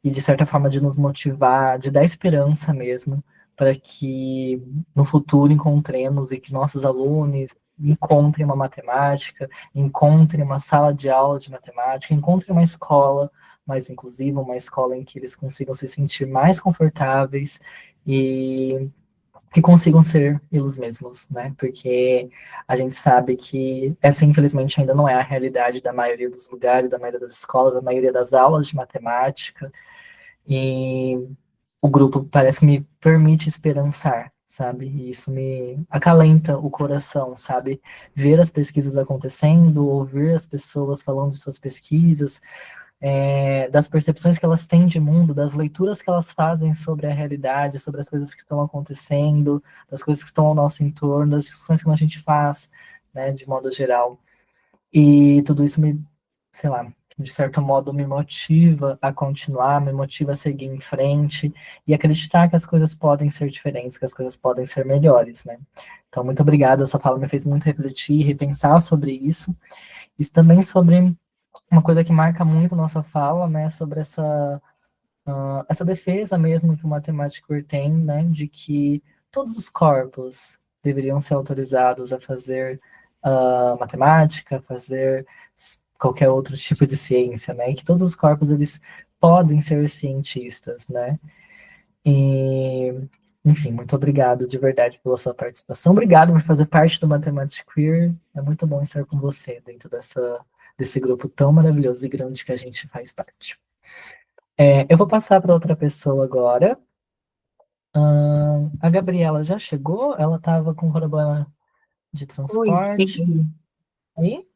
Speaker 1: E de certa forma de nos motivar, de dar esperança mesmo, para que no futuro encontremos e que nossos alunos encontrem uma matemática, encontrem uma sala de aula de matemática, encontrem uma escola mais inclusiva, uma escola em que eles consigam se sentir mais confortáveis e que consigam ser eles mesmos, né? Porque a gente sabe que essa, infelizmente, ainda não é a realidade da maioria dos lugares, da maioria das escolas, da maioria das aulas de matemática. E o grupo parece que me permite esperançar, sabe? E isso me acalenta o coração, sabe? Ver as pesquisas acontecendo, ouvir as pessoas falando de suas pesquisas, das percepções que elas têm de mundo, das leituras que elas fazem sobre a realidade, sobre as coisas que estão acontecendo, das coisas que estão ao nosso entorno, das discussões que a gente faz, né, de modo geral. E tudo isso me, sei lá, de certo modo me motiva a continuar, me motiva a seguir em frente e acreditar que as coisas podem ser diferentes, que as coisas podem ser melhores, né? Então, muito obrigado, essa fala me fez muito refletir, repensar sobre isso, e também sobre uma coisa que marca muito nossa fala, né, sobre essa defesa mesmo que o matemático tem, né, de que todos os corpos deveriam ser autorizados a fazer matemática, fazer qualquer outro tipo de ciência, né, e que todos os corpos eles podem ser cientistas, né, e enfim, muito obrigado de verdade pela sua participação, obrigado por fazer parte do Matemática Queer, é muito bom estar com você dentro desse grupo tão maravilhoso e grande que a gente faz parte. Eu vou passar para outra pessoa agora. A Gabriela já chegou? Ela estava com problema de
Speaker 6: Oi,
Speaker 1: transporte.
Speaker 6: cheguei.
Speaker 1: Aí?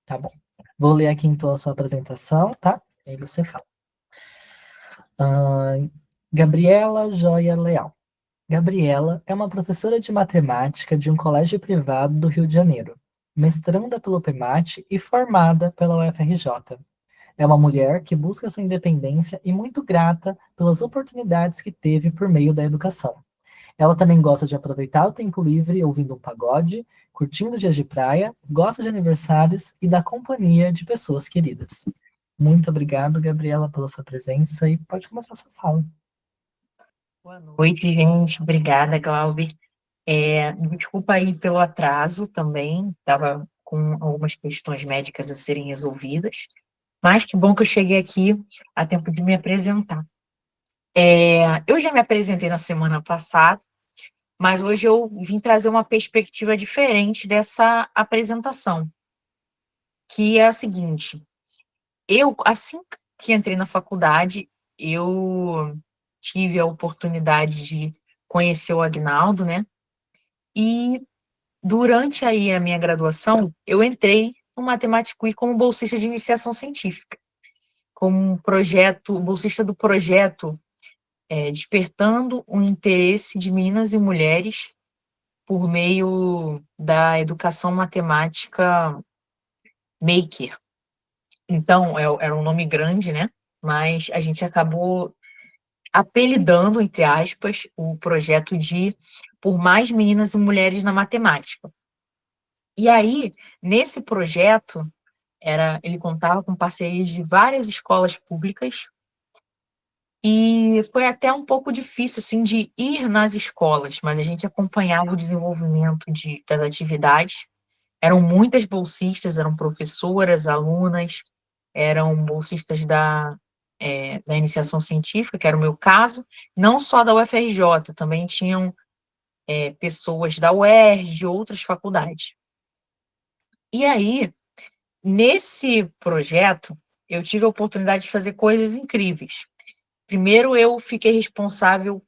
Speaker 1: Tá bom. Vou ler aqui então a sua apresentação, tá? E aí você fala. Gabriela Joia Leal. Gabriela é uma professora de matemática de um colégio privado do Rio de Janeiro, mestranda pelo PEMAT e formada pela UFRJ. É uma mulher que busca sua independência e muito grata pelas oportunidades que teve por meio da educação. Ela também gosta de aproveitar o tempo livre ouvindo um pagode, curtindo dias de praia, gosta de aniversários e da companhia de pessoas queridas. Muito obrigado, Gabriela, pela sua presença e pode começar a sua fala.
Speaker 6: Boa noite, gente. Obrigada, Glauber. Desculpa aí pelo atraso também, estava com algumas questões médicas a serem resolvidas, Mas que bom que eu cheguei aqui a tempo de me apresentar. Eu já me apresentei na semana passada, mas hoje eu vim trazer uma perspectiva diferente dessa apresentação, que é a seguinte: eu, assim que entrei na faculdade, eu tive a oportunidade de conhecer o Agnaldo, né? E durante aí a minha graduação, eu entrei no Matemática UI como bolsista de iniciação científica, como um projeto, bolsista do projeto Despertando o Interesse de Meninas e Mulheres por meio da educação matemática Maker. Então, era um nome grande, né? Mas a gente acabou apelidando, entre aspas, o projeto de Por Mais Meninas e Mulheres na Matemática. E aí, nesse projeto, ele contava com parcerias de várias escolas públicas e foi até um pouco difícil, assim, de ir nas escolas, mas a gente acompanhava o desenvolvimento das atividades. Eram muitas bolsistas, eram professoras, alunas, eram bolsistas da iniciação científica, que era o meu caso, não só da UFRJ, também tinham pessoas da UERJ, de outras faculdades. E aí, nesse projeto, eu tive a oportunidade de fazer coisas incríveis. Primeiro, eu fiquei responsável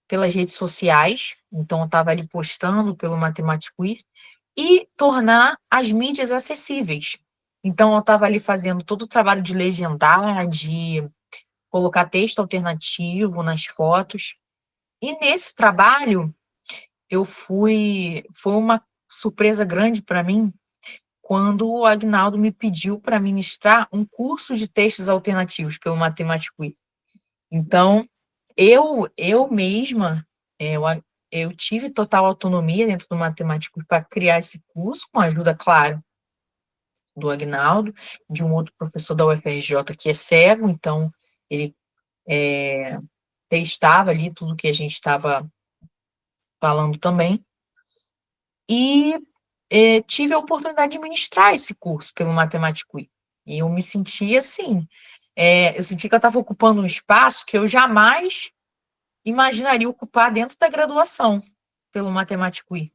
Speaker 6: pelas redes sociais, então eu estava ali postando pelo Matemática UI, e tornar as mídias acessíveis. Então, eu estava ali fazendo todo o trabalho de legendar, de colocar texto alternativo nas fotos. E nesse trabalho, foi uma surpresa grande para mim, quando o Agnaldo me pediu para ministrar um curso de textos alternativos pelo Matemática UI. Então, eu mesma, eu, eu tive total autonomia dentro do Matemática para criar esse curso, com a ajuda, claro, do Agnaldo, de um outro professor da UFRJ que é cego, então ele testava ali tudo que a gente estava falando também. E tive a oportunidade de ministrar esse curso pelo Matemática UI. E eu me senti assim, eu senti que eu estava ocupando um espaço que eu jamais imaginaria ocupar dentro da graduação pelo Matemática UI.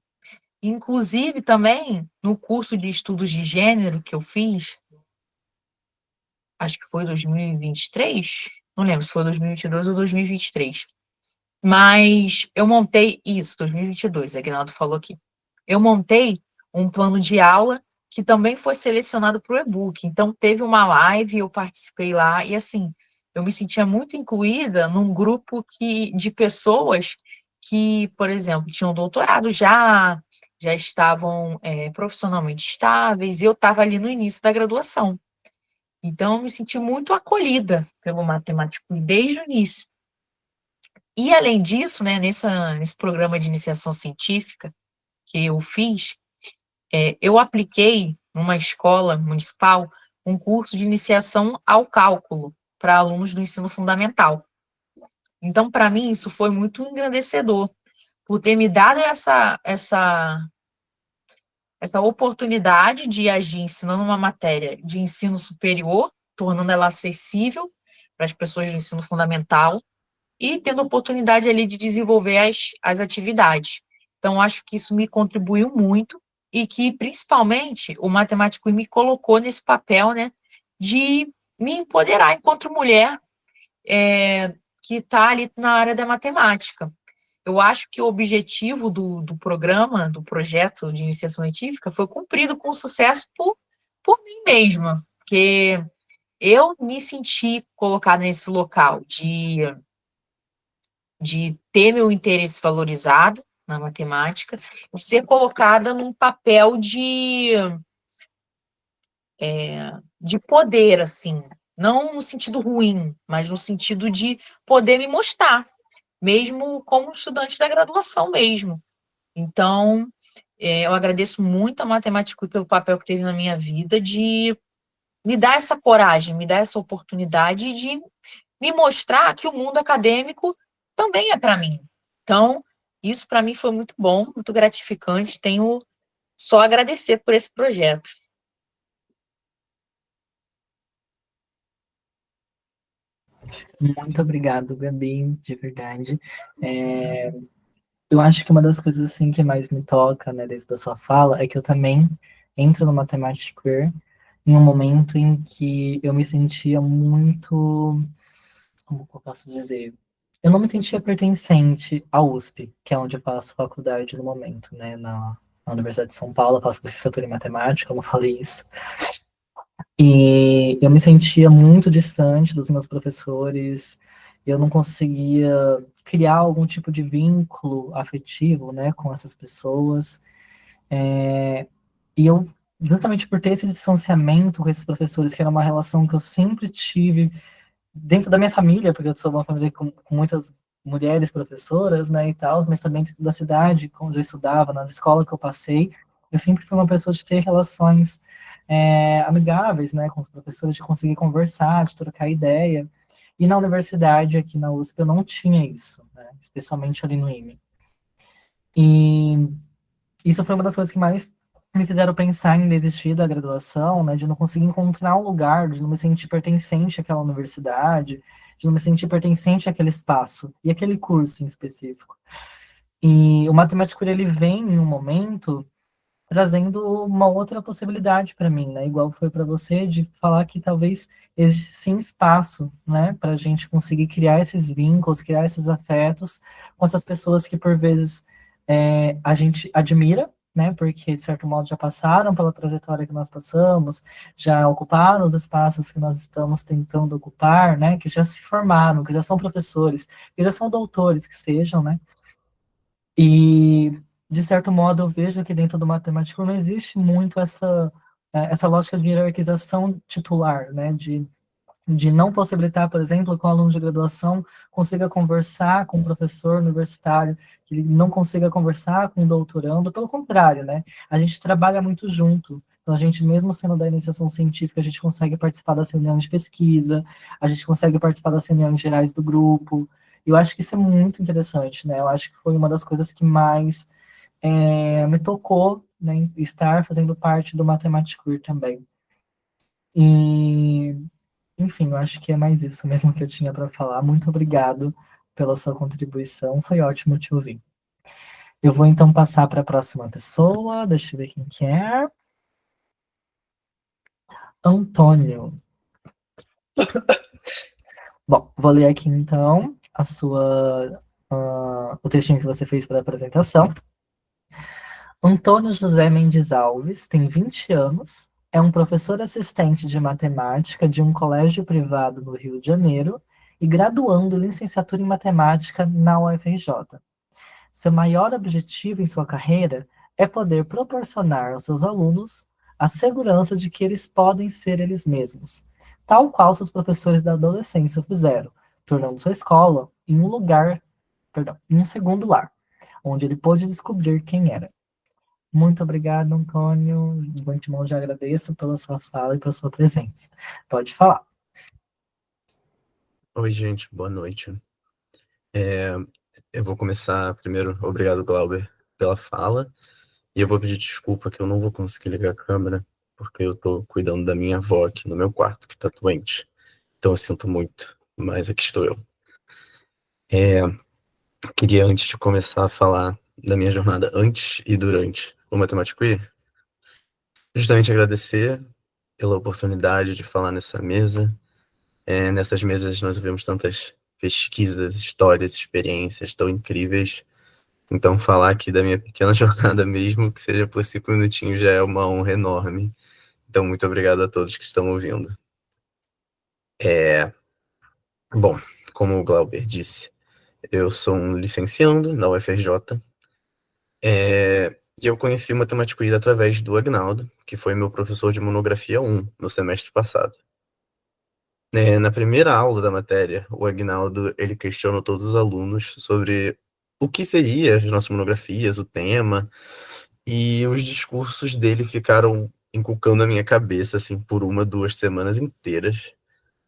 Speaker 6: Inclusive, também, no curso de estudos de gênero que eu fiz, acho que foi 2023, não lembro se foi 2022 ou 2023, mas eu montei isso, 2022, a Aguinaldo falou aqui. Eu montei um plano de aula que também foi selecionado para o e-book. Então, teve uma live, eu participei lá, e assim, eu me sentia muito incluída num grupo de pessoas que, por exemplo, tinham doutorado já estavam profissionalmente estáveis, e eu estava ali no início da graduação. Então, eu me senti muito acolhida pelo matemático desde o início. E, além disso, né, nesse programa de iniciação científica que eu fiz, eu apliquei numa escola municipal um curso de iniciação ao cálculo para alunos do ensino fundamental. Então, para mim, isso foi muito engrandecedor, por ter me dado essa oportunidade de agir ensinando uma matéria de ensino superior, tornando ela acessível para as pessoas do ensino fundamental e tendo a oportunidade ali de desenvolver as atividades. Então, acho que isso me contribuiu muito e que, principalmente, o matemático me colocou nesse papel, né, de me empoderar enquanto mulher que está ali na área da matemática. Eu acho que o objetivo do programa, do projeto de iniciação científica, foi cumprido com sucesso por mim mesma, porque eu me senti colocada nesse local de ter meu interesse valorizado na matemática e ser colocada num papel de poder, assim, não no sentido ruim, mas no sentido de poder me mostrar, mesmo como estudante da graduação mesmo. Então, eu agradeço muito a matemática pelo papel que teve na minha vida de me dar essa coragem, me dar essa oportunidade de me mostrar que o mundo acadêmico também é para mim. Então, isso para mim foi muito bom, muito gratificante. Tenho só a agradecer por esse projeto.
Speaker 1: Muito obrigado, Gabi, de verdade. Eu acho que uma das coisas assim que mais me toca, né, desde a sua fala, é que eu também entro no Matemática Queer em um momento em que eu me sentia muito, como que eu posso dizer? Eu não me sentia pertencente à USP, que é onde eu faço faculdade no momento, né, na Universidade de São Paulo, eu faço licenciatura em matemática, como eu falei isso. E eu me sentia muito distante dos meus professores, eu não conseguia criar algum tipo de vínculo afetivo, né, com essas pessoas. E eu, justamente por ter esse distanciamento com esses professores, que era uma relação que eu sempre tive dentro da minha família, porque eu sou uma família com muitas mulheres professoras, né, e tal, mas também dentro da cidade, onde eu estudava, na escola que eu passei, eu sempre fui uma pessoa de ter relações amigáveis, né, com os professores, de conseguir conversar, de trocar ideia. E na universidade, aqui na USP, eu não tinha isso, né, especialmente ali no IME. E isso foi uma das coisas que mais me fizeram pensar em desistir da graduação, né, de não conseguir encontrar um lugar, de não me sentir pertencente àquela universidade, de não me sentir pertencente àquele espaço e aquele curso em específico. E o Matemático ele vem em um momento trazendo uma outra possibilidade para mim, né, igual foi para você, de falar que talvez existe sim espaço, né, para a gente conseguir criar esses vínculos, criar esses afetos com essas pessoas que por vezes a gente admira, né, porque de certo modo já passaram pela trajetória que nós passamos, já ocuparam os espaços que nós estamos tentando ocupar, né, que já se formaram, que já são professores, que já são doutores, que sejam, né, e de certo modo eu vejo que dentro do matemático não existe muito essa lógica de hierarquização titular, né, de não possibilitar, por exemplo, que o aluno de graduação consiga conversar com um professor universitário, que ele não consiga conversar com um doutorando, pelo contrário, né? A gente trabalha muito junto. Então, a gente, mesmo sendo da iniciação científica, a gente consegue participar das reuniões de pesquisa, a gente consegue participar das reuniões gerais do grupo. Eu acho que isso é muito interessante, né? Eu acho que foi uma das coisas que mais me tocou, né, estar fazendo parte do Matemática Queer também. E enfim, eu acho que é mais isso mesmo que eu tinha para falar. Muito obrigado pela sua contribuição, foi ótimo te ouvir. Eu vou então passar para a próxima pessoa, deixa eu ver quem que é. Antônio. Bom, vou ler aqui então o textinho que você fez para a apresentação. Antônio José Mendes Alves tem 20 anos, é um professor assistente de matemática de um colégio privado no Rio de Janeiro e graduando em licenciatura em matemática na UFRJ. Seu maior objetivo em sua carreira é poder proporcionar aos seus alunos a segurança de que eles podem ser eles mesmos, tal qual seus professores da adolescência fizeram, tornando sua escola em um lugar, perdão, em um segundo lar, onde ele pôde descobrir quem era. Muito obrigado, Antônio. De antemão, já agradeço pela sua fala e pela sua presença. Pode falar.
Speaker 7: Oi, gente, boa noite. Eu vou começar primeiro, obrigado, Glauber, pela fala, e eu vou pedir desculpa que eu não vou conseguir ligar a câmera, porque eu tô cuidando da minha avó aqui no meu quarto, que tá doente. Então eu sinto muito, mas aqui estou eu. Queria, antes de começar a falar da minha jornada antes e durante o Matemático Queer, justamente agradecer pela oportunidade de falar nessa mesa. Nessas mesas nós vemos tantas pesquisas, histórias, experiências tão incríveis. Então falar aqui da minha pequena jornada mesmo, que seja por 5 minutinhos, já é uma honra enorme. Então muito obrigado a todos que estão ouvindo. Bom, como o Glauber disse, eu sou um licenciando na UFRJ, e eu conheci o Matemático I através do Agnaldo, que foi meu professor de monografia 1 no semestre passado. Na primeira aula da matéria, o Agnaldo ele questionou todos os alunos sobre o que seria as nossas monografias, o tema, e os discursos dele ficaram inculcando na minha cabeça assim por 1, 2 semanas inteiras,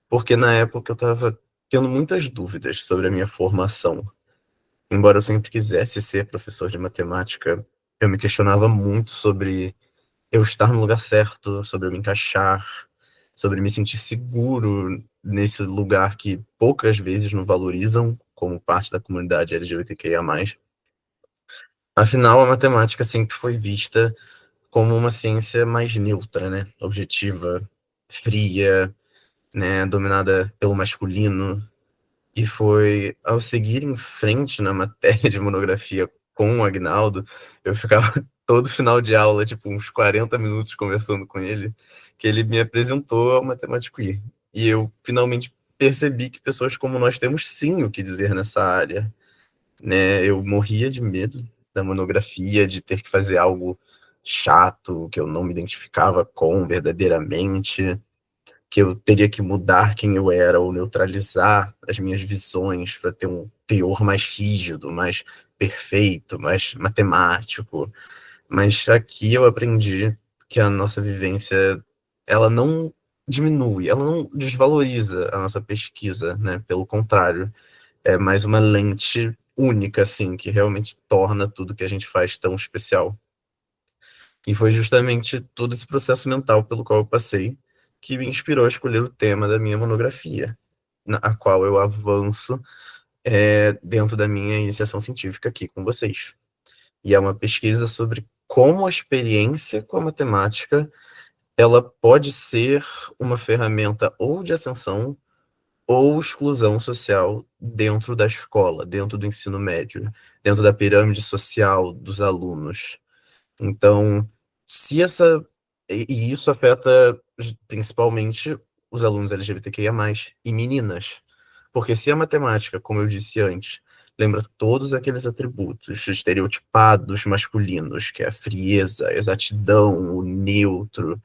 Speaker 7: porque na época eu estava tendo muitas dúvidas sobre a minha formação. Embora eu sempre quisesse ser professor de matemática, eu me questionava muito sobre eu estar no lugar certo, sobre eu me encaixar. sobre me sentir seguro nesse lugar que poucas vezes nos valorizam como parte da comunidade LGBTQIA+. Afinal, a matemática sempre foi vista como uma ciência mais neutra, né? Objetiva, fria, né? Dominada pelo masculino. E foi ao seguir em frente na matéria de monografia com o Agnaldo, eu ficava todo final de aula, tipo, uns 40 minutos conversando com ele, que ele me apresentou ao Matemático I. E eu finalmente percebi que pessoas como nós temos sim o que dizer nessa área, né? Eu morria de medo da monografia, de ter que fazer algo chato, que eu não me identificava com verdadeiramente, que eu teria que mudar quem eu era ou neutralizar as minhas visões para ter um teor mais rígido, mais perfeito, mais matemático. Mas aqui eu aprendi que a nossa vivência, ela não diminui, ela não desvaloriza a nossa pesquisa, né? Pelo contrário, é mais uma lente única, assim, que realmente torna tudo que a gente faz tão especial. E foi justamente todo esse processo mental pelo qual eu passei que me inspirou a escolher o tema da minha monografia, a qual eu avanço dentro da minha iniciação científica aqui com vocês. E é uma pesquisa sobre como a experiência com a matemática ela pode ser uma ferramenta ou de ascensão ou exclusão social dentro da escola, dentro do ensino médio, dentro da pirâmide social dos alunos. Então, se essa. E isso afeta principalmente os alunos LGBTQIA+, e meninas. Porque se a matemática, como eu disse antes, lembra todos aqueles atributos estereotipados masculinos, que é a frieza, a exatidão, o neutro.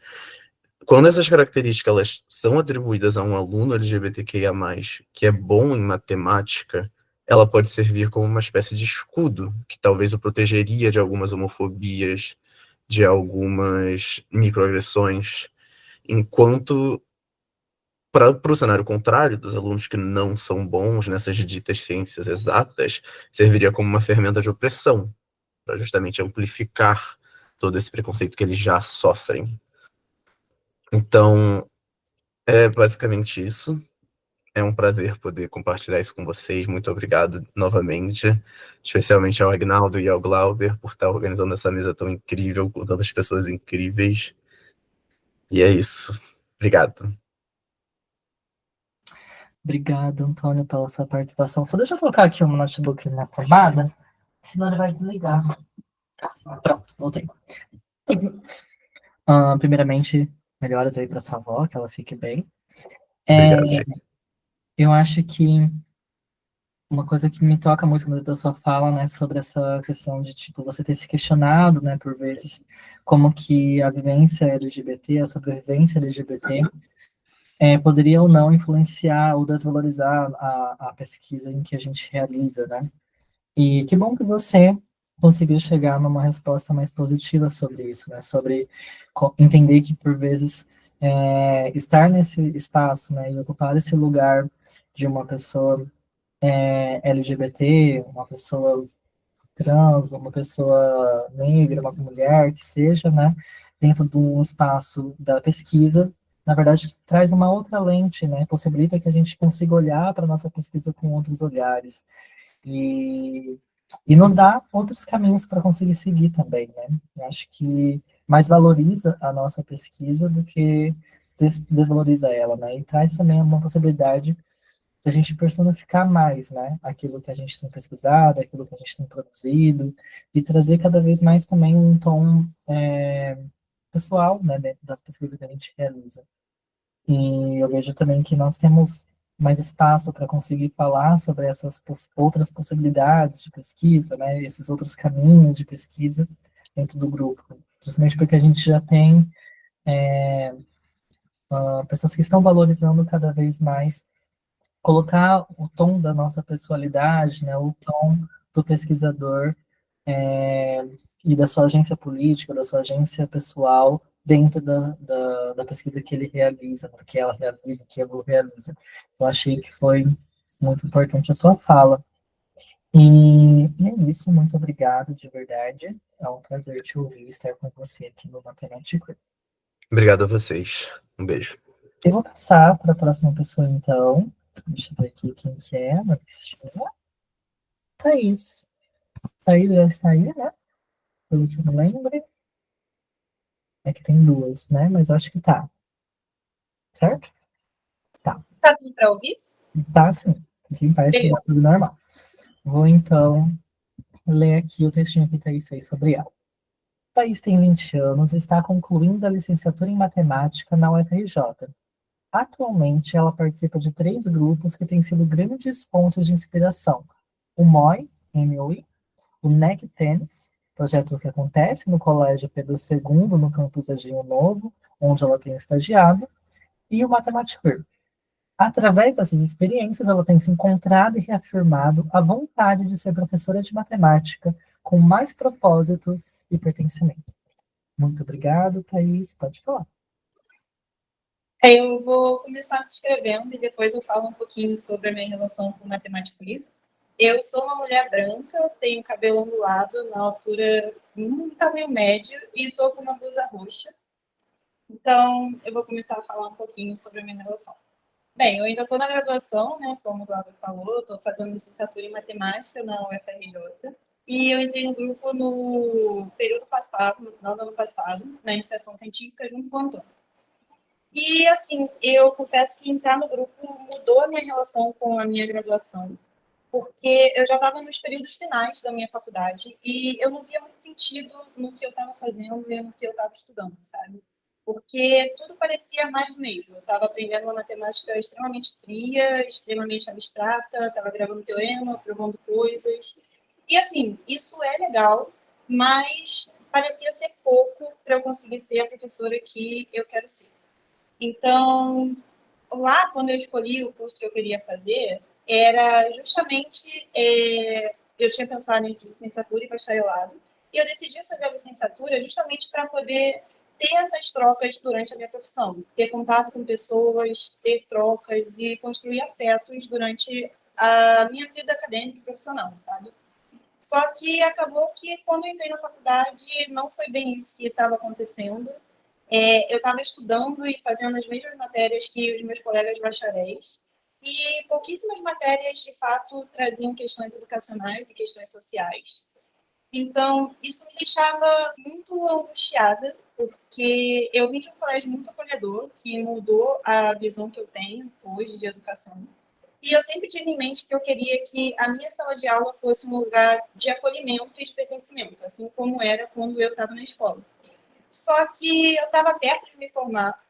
Speaker 7: Quando essas características elas são atribuídas a um aluno LGBTQIA+, que é bom em matemática, ela pode servir como uma espécie de escudo, que talvez o protegeria de algumas homofobias, de algumas microagressões, enquanto, para o cenário contrário, dos alunos que não são bons nessas ditas ciências exatas, serviria como uma ferramenta de opressão, para justamente amplificar todo esse preconceito que eles já sofrem. Então, é basicamente isso. É um prazer poder compartilhar isso com vocês. Muito obrigado novamente, especialmente ao Agnaldo e ao Glauber por estar organizando essa mesa tão incrível, com tantas pessoas incríveis. E é isso. Obrigado.
Speaker 1: Obrigado, Antônio, pela sua participação. Só deixa eu colocar aqui um notebook na tomada, senão ele vai desligar. Pronto, voltei. Primeiramente, melhoras aí para sua avó, que ela fique bem.
Speaker 7: Obrigado, gente.
Speaker 1: Eu acho que uma coisa que me toca muito da sua fala, né, sobre essa questão de, tipo, você ter se questionado, né, por vezes, como que a vivência LGBT, a sobrevivência LGBT, poderia ou não influenciar ou desvalorizar a pesquisa em que a gente realiza, né? E que bom que você conseguiu chegar numa resposta mais positiva sobre isso, né? Sobre entender que, por vezes, estar nesse espaço, né, e ocupar esse lugar de uma pessoa LGBT, uma pessoa trans, uma pessoa negra, uma mulher, que seja, né, dentro de um espaço da pesquisa, na verdade, traz uma outra lente, né, possibilita que a gente consiga olhar para a nossa pesquisa com outros olhares e, e nos dá outros caminhos para conseguir seguir também, né. Eu acho que mais valoriza a nossa pesquisa do que desvaloriza ela, né, e traz também uma possibilidade a gente personificar mais, né, aquilo que a gente tem pesquisado, aquilo que a gente tem produzido, e trazer cada vez mais também um tom pessoal, né, dentro das pesquisas que a gente realiza. E eu vejo também que nós temos mais espaço para conseguir falar sobre essas outras possibilidades de pesquisa, né, esses outros caminhos de pesquisa dentro do grupo, justamente porque a gente já tem pessoas que estão valorizando cada vez mais colocar o tom da nossa pessoalidade, né, o tom do pesquisador e da sua agência política, da sua agência pessoal dentro da pesquisa que ele realiza, né, que ela realiza, que ele realiza. Eu achei que foi muito importante a sua fala. E é isso, muito obrigado, de verdade. É um prazer te ouvir e estar com você aqui no Matemático.
Speaker 7: Obrigado a vocês. Um beijo.
Speaker 1: Eu vou passar para a próxima pessoa, então. Deixa eu ver aqui quem que é na listinha. Thaís. Thaís já está aí, né? Pelo que eu me lembro. É que tem duas, né? Mas acho que tá. Certo? Tá.
Speaker 8: Tá tudo para ouvir?
Speaker 1: Tá, sim. Aqui parece que tá tudo normal. Vou, então, ler aqui o textinho que Thaís fez sobre ela. Thaís tem 20 anos e está concluindo a licenciatura em matemática na UFRJ. Atualmente, ela participa de 3 grupos que têm sido grandes fontes de inspiração. O MOI, o NEC Tênis, projeto que acontece no Colégio Pedro II, no campus Agio Novo, onde ela tem estagiado, e o Matematicur. Através dessas experiências, ela tem se encontrado e reafirmado a vontade de ser professora de matemática com mais propósito e pertencimento. Muito obrigado, Thaís. Pode falar.
Speaker 8: Eu vou começar descrevendo e depois eu falo um pouquinho sobre a minha relação com matemática livre. Eu sou uma mulher branca, tenho cabelo ondulado na altura, um tamanho médio, e estou com uma blusa roxa. Então, eu vou começar a falar um pouquinho sobre a minha relação. Bem, eu ainda estou na graduação, né, como o Glauber falou, estou fazendo licenciatura em matemática na UFRJ, e eu entrei no grupo no período passado, no final do ano passado, na iniciação científica, junto com o Antônio. E, assim, eu confesso que entrar no grupo mudou a minha relação com a minha graduação, porque eu já estava nos períodos finais da minha faculdade e eu não via muito sentido no que eu estava fazendo e no que eu estava estudando, sabe? Porque tudo parecia mais do mesmo. Eu estava aprendendo uma matemática extremamente fria, extremamente abstrata, estava gravando teorema, provando coisas. E, assim, isso é legal, mas parecia ser pouco para eu conseguir ser a professora que eu quero ser. Então, lá, quando eu escolhi o curso que eu queria fazer, era justamente, eu tinha pensado entre licenciatura e bacharelado, e eu decidi fazer a licenciatura justamente para poder ter essas trocas durante a minha profissão, ter contato com pessoas, ter trocas e construir afetos durante a minha vida acadêmica e profissional, sabe? Só que acabou que, quando eu entrei na faculdade, não foi bem isso que estava acontecendo. Eu estava estudando e fazendo as mesmas matérias que os meus colegas bacharéis, e pouquíssimas matérias, de fato, traziam questões educacionais e questões sociais. Então, isso me deixava muito angustiada, porque eu vim de um colégio muito acolhedor, que mudou a visão que eu tenho hoje de educação. E eu sempre tive em mente que eu queria que a minha sala de aula fosse um lugar de acolhimento e de pertencimento, assim como era quando eu estava na escola. Só que eu estava perto de me formar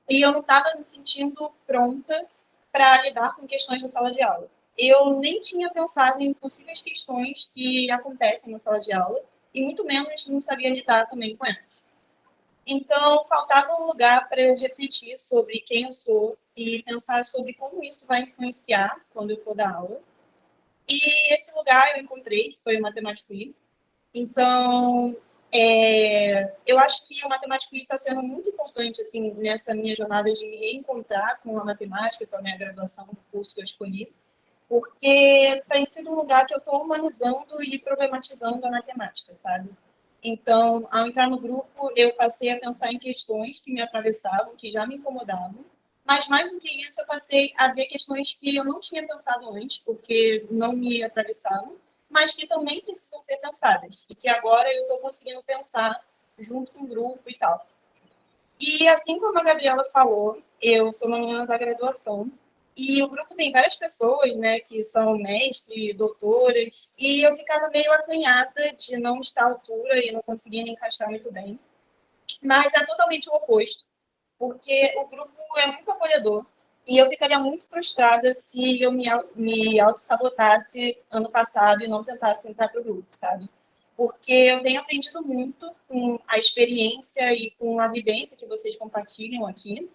Speaker 8: e eu não estava me sentindo pronta para lidar com questões da sala de aula. Eu nem tinha pensado em possíveis questões que acontecem na sala de aula e muito menos não sabia lidar também com elas. Então, faltava um lugar para eu refletir sobre quem eu sou e pensar sobre como isso vai influenciar quando eu for dar aula. E esse lugar eu encontrei, que foi o Matemático I. Então, eu acho que o Matemático I está sendo muito importante assim, nessa minha jornada de me reencontrar com a matemática, com a minha graduação, o curso que eu escolhi, porque tem sido um lugar que eu estou humanizando e problematizando a matemática, sabe? Então, ao entrar no grupo, eu passei a pensar em questões que me atravessavam, que já me incomodavam, mas mais do que isso, eu passei a ver questões que eu não tinha pensado antes, porque não me atravessavam, mas que também precisam ser pensadas, e que agora eu estou conseguindo pensar junto com o grupo e tal. E assim como a Gabriela falou, eu sou uma menina da graduação, e o grupo tem várias pessoas, né, que são mestres, doutoras, e eu ficava meio acanhada de não estar à altura e não conseguir me encaixar muito bem. Mas é totalmente o oposto, porque o grupo é muito acolhedor, e eu ficaria muito frustrada se eu me auto-sabotasse ano passado e não tentasse entrar para o grupo, sabe? Porque eu tenho aprendido muito com a experiência e com a vivência que vocês compartilham aqui,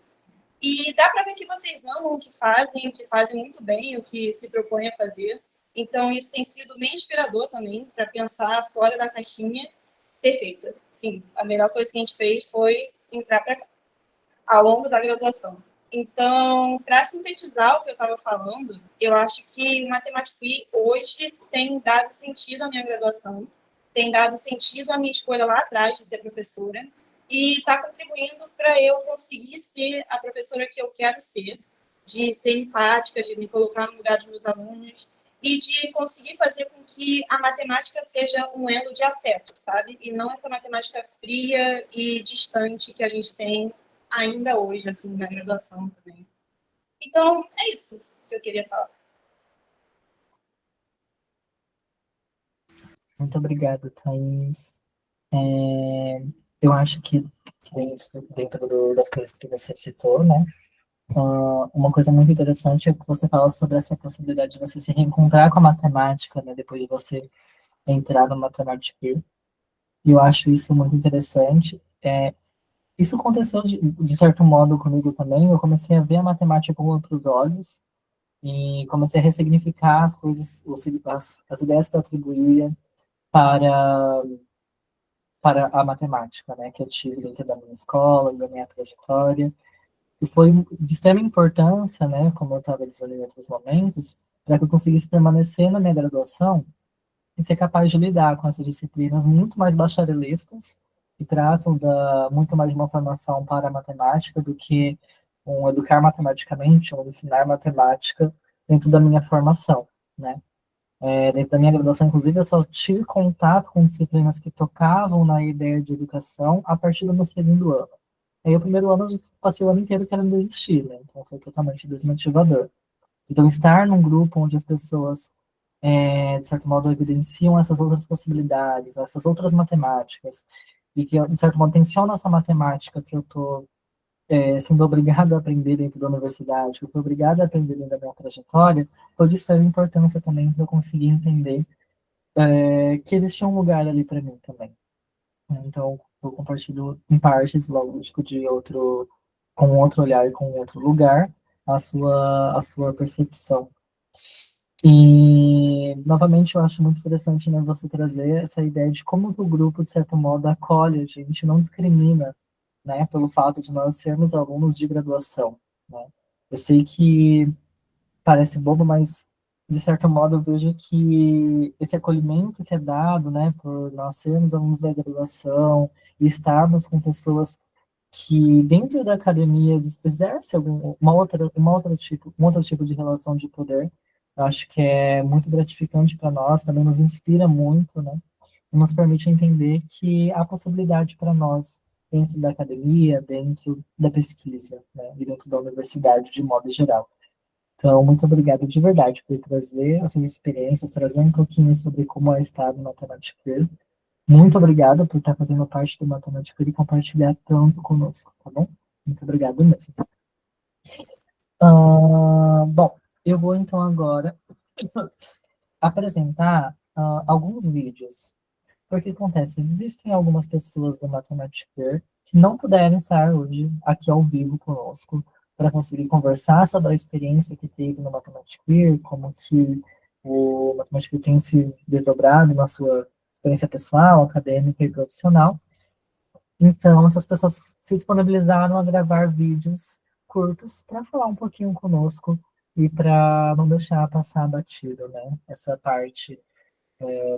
Speaker 8: e dá para ver que vocês amam o que fazem muito bem, o que se propõem a fazer. Então, isso tem sido bem inspirador também, para pensar fora da caixinha. Perfeita. Sim, a melhor coisa que a gente fez foi entrar para cá, ao longo da graduação. Então, para sintetizar o que eu estava falando, eu acho que o Matemático I hoje tem dado sentido à minha graduação, tem dado sentido à minha escolha lá atrás de ser professora, e está contribuindo para eu conseguir ser a professora que eu quero ser, de ser empática, de me colocar no lugar dos meus alunos e de conseguir fazer com que a matemática seja um elo de afeto, sabe? E não essa matemática fria e distante que a gente tem ainda hoje, assim, na graduação também. Então, é isso que eu queria falar.
Speaker 1: Muito obrigado, Thaís. Eu acho que das coisas que você citou, né? Uma coisa muito interessante é que você fala sobre essa possibilidade de você se reencontrar com a matemática, né? Depois de você entrar no Matemática. E eu acho isso muito interessante. Isso aconteceu de certo modo comigo também. Eu comecei a ver a matemática com outros olhos e comecei a ressignificar as coisas, as ideias que eu atribuía para para a matemática, né, que eu tive dentro da minha escola, da minha trajetória, e foi de extrema importância, né, como eu estava dizendo em outros momentos, para que eu conseguisse permanecer na minha graduação e ser capaz de lidar com essas disciplinas muito mais bacharelescas, que tratam muito mais de uma formação para a matemática do que um educar matematicamente, ou ensinar matemática dentro da minha formação, né. Dentro da minha graduação, inclusive, eu só tive contato com disciplinas que tocavam na ideia de educação a partir do meu segundo ano. Aí, o primeiro ano, eu passei o ano inteiro querendo desistir, né? Então, foi totalmente desmotivador. Então, estar num grupo onde as pessoas, de certo modo, evidenciam essas outras possibilidades, essas outras matemáticas, e que, de certo modo, tensionam essa matemática que eu estou sendo obrigado a aprender dentro da universidade, que eu fui obrigado a aprender dentro da minha trajetória, foi de extrema importância também para eu conseguir entender que existia um lugar ali para mim também. Então, eu compartilho em partes, lógico, com outro olhar e com outro lugar, a sua percepção. E, novamente, eu acho muito interessante, né, você trazer essa ideia de como o grupo, de certo modo, acolhe a gente, não discrimina, né, pelo fato de nós sermos alunos de graduação, né. Eu sei que parece bobo, mas de certo modo eu vejo que esse acolhimento que é dado, né, por nós sermos alunos da graduação e estarmos com pessoas que dentro da academia exerce um outro tipo de relação de poder, eu acho que é muito gratificante para nós, também nos inspira muito, né, e nos permite entender que há possibilidade para nós dentro da academia, dentro da pesquisa, né, e dentro da universidade de modo geral. Então, muito obrigado de verdade por trazer essas experiências, trazer um pouquinho sobre como é estar no Matemática Queer. Muito obrigado por estar fazendo parte do Matemática Queer e compartilhar tanto conosco, tá bom? Muito obrigado mesmo. Bom, eu vou então agora apresentar alguns vídeos. Porque acontece, existem algumas pessoas do Matemática Queer que não puderam estar hoje aqui ao vivo conosco para conseguir conversar sobre a experiência que teve no Matemática Queer, como que o Matemática Queer tem se desdobrado na sua experiência pessoal, acadêmica e profissional. Então, essas pessoas se disponibilizaram a gravar vídeos curtos para falar um pouquinho conosco e para não deixar passar batido, né? Essa parte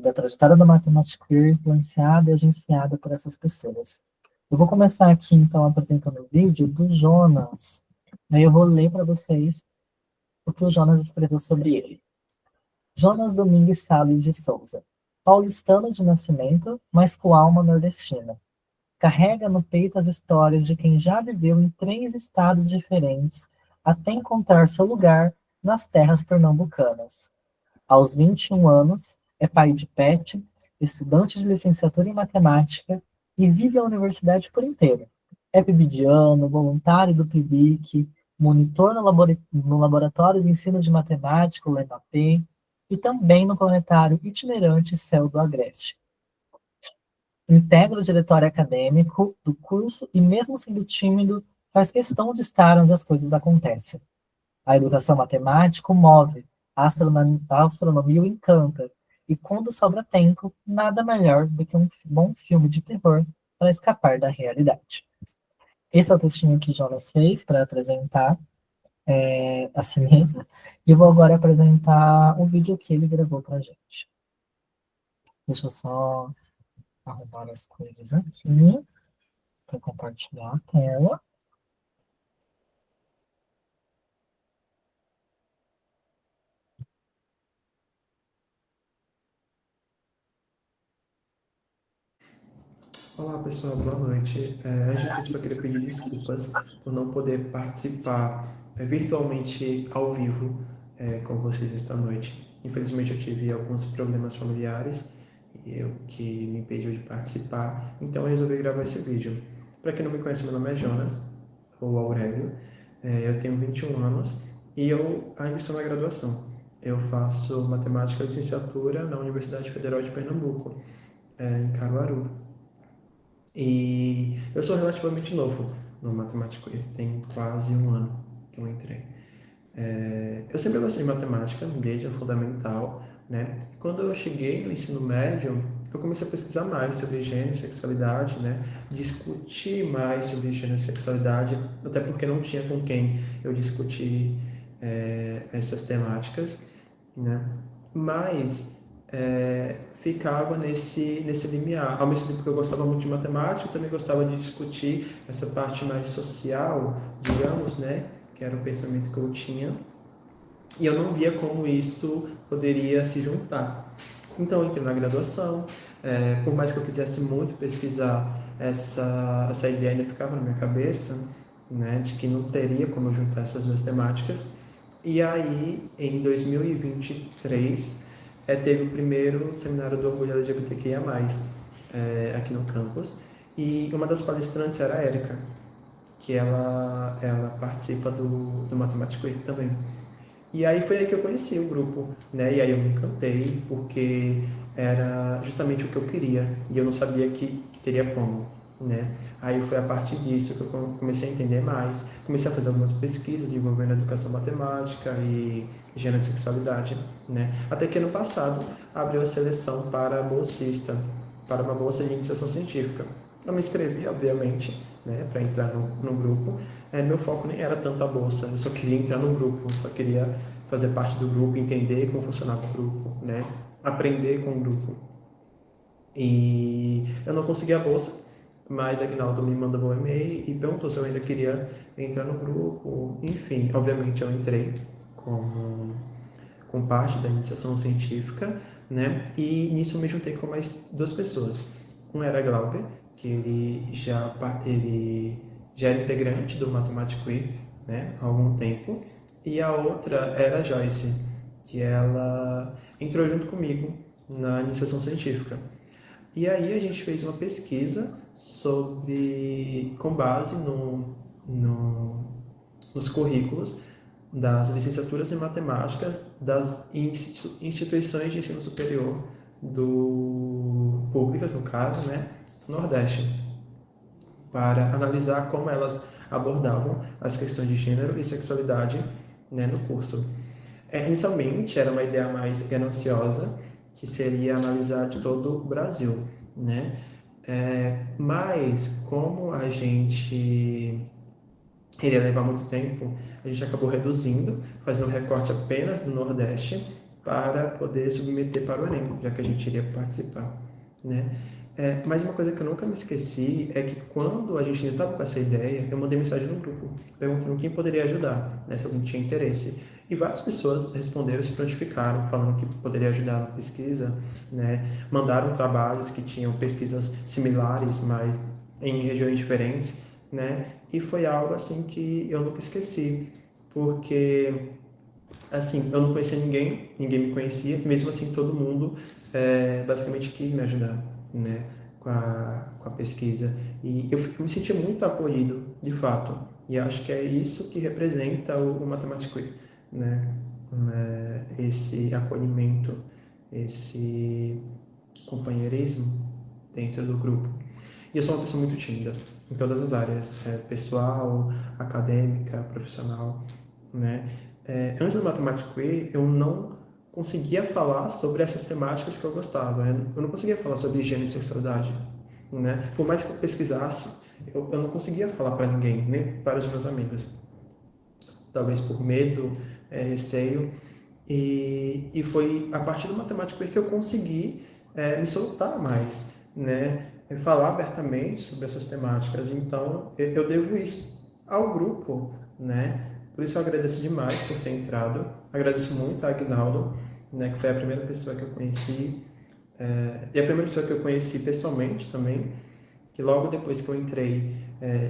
Speaker 1: da trajetória da matemática queer influenciada e agenciada por essas pessoas. Eu vou começar aqui, então, apresentando o vídeo do Jonas. Aí eu vou ler para vocês o que o Jonas escreveu sobre ele. Jonas Domingues Salles de Souza. Paulistano de nascimento, mas com alma nordestina. Carrega no peito as histórias de quem já viveu em 3 estados diferentes até encontrar seu lugar nas terras pernambucanas. Aos 21 anos, é pai de pet, estudante de licenciatura em matemática e vive a universidade por inteiro. É PIBidiano, voluntário do PIBIC, monitor no laboratório de ensino de matemática, o LEMAP, e também no planetário itinerante Céu do Agreste. Integra o diretório acadêmico do curso e, mesmo sendo tímido, faz questão de estar onde as coisas acontecem. A educação matemática o move, a astronomia o encanta, e quando sobra tempo, nada melhor do que um bom filme de terror para escapar da realidade. Esse é o textinho que Jonas fez para apresentar a si mesmo, e eu vou agora apresentar o vídeo que ele gravou para a gente. Deixa eu só arrumar as coisas aqui, para compartilhar a tela.
Speaker 9: Olá pessoal, boa noite. Eu só queria pedir desculpas por não poder participar virtualmente ao vivo com vocês esta noite. Infelizmente eu tive alguns problemas familiares que me impediu de participar, então eu resolvi gravar esse vídeo. Para quem não me conhece, meu nome é Jonas, ou Aurélio, eu tenho 21 anos e eu ainda estou na graduação. Eu faço matemática licenciatura na Universidade Federal de Pernambuco, em Caruaru. E eu sou relativamente novo no matemático, tem quase um ano que eu entrei. Eu sempre gostei de matemática, desde o fundamental, né? E quando eu cheguei no ensino médio, eu comecei a pesquisar mais sobre gênero e sexualidade, né? Discutir mais sobre gênero e sexualidade, até porque não tinha com quem eu discutir essas temáticas, né? Mas ficava nesse limiar. Ao mesmo tempo que eu gostava muito de matemática, eu também gostava de discutir essa parte mais social, digamos, né? Que era o pensamento que eu tinha. E eu não via como isso poderia se juntar. Então eu entrei na graduação, por mais que eu quisesse muito pesquisar, essa ideia ainda ficava na minha cabeça, né? De que não teria como eu juntar essas duas temáticas. E aí, em 2023, teve o primeiro seminário do Orgulho LGBTQIA+, aqui no campus. E uma das palestrantes era a Érica, que ela participa do Matemático Week também. E aí foi aí que eu conheci o grupo, né? E aí eu me encantei, porque era justamente o que eu queria, e eu não sabia que teria como, né? Aí foi a partir disso que eu comecei a entender mais, comecei a fazer algumas pesquisas envolvendo educação matemática e gênero e sexualidade, né? Até que ano passado abriu a seleção para bolsista, para uma bolsa de iniciação científica. Eu me inscrevi, obviamente, né, para entrar no grupo. Meu foco nem era tanto a bolsa, eu só queria entrar no grupo, só queria fazer parte do grupo, entender como funcionava o grupo, né? Aprender com o grupo. E eu não consegui a bolsa, mas a Aguinaldo me mandou um e-mail e perguntou se eu ainda queria entrar no grupo. Enfim, obviamente eu entrei com parte da iniciação científica, né? E nisso eu me juntei com mais duas pessoas. Um era Glauber, que ele já era integrante do Matemático I, né, há algum tempo, e a outra era a Joyce, que ela entrou junto comigo na iniciação científica. E aí a gente fez uma pesquisa com base nos currículos das licenciaturas em matemática das instituições de ensino superior públicas, no caso, né, do Nordeste, para analisar como elas abordavam as questões de gênero e sexualidade, né, no curso. Inicialmente era uma ideia mais gananciosa, que seria analisar de todo o Brasil, né? Mas como a gente iria levar muito tempo, a gente acabou reduzindo, fazendo um recorte apenas do Nordeste para poder submeter para o Enem, já que a gente iria participar, né? Mas uma coisa que eu nunca me esqueci é que quando a gente ainda estava com essa ideia, eu mandei mensagem no grupo, perguntando quem poderia ajudar, né, se alguém tinha interesse. E várias pessoas responderam, se prontificaram, falando que poderia ajudar na pesquisa, né, mandaram trabalhos que tinham pesquisas similares, mas em regiões diferentes, né, e foi algo assim que eu nunca esqueci, porque assim, eu não conhecia ninguém me conhecia, mesmo assim todo mundo basicamente quis me ajudar, né, com a pesquisa. E eu me senti muito acolhido, de fato, e acho que é isso que representa o Matemático, né, esse acolhimento, esse companheirismo dentro do grupo. E eu sou uma pessoa muito tímida, em todas as áreas, pessoal, acadêmica, profissional, né. Antes do Matemático E, eu não conseguia falar sobre essas temáticas que eu gostava. Eu não conseguia falar sobre gênero e sexualidade, né? Por mais que eu pesquisasse, eu não conseguia falar para ninguém, nem para os meus amigos. Talvez por medo, receio. E foi a partir do Matemático E que eu consegui me soltar mais, né? falar abertamente sobre essas temáticas. Então, eu devo isso ao grupo, né? Por isso eu agradeço demais por ter entrado. Agradeço muito a Agnaldo, né, que foi a primeira pessoa que eu conheci, e a primeira pessoa que eu conheci pessoalmente também, que logo depois que eu entrei,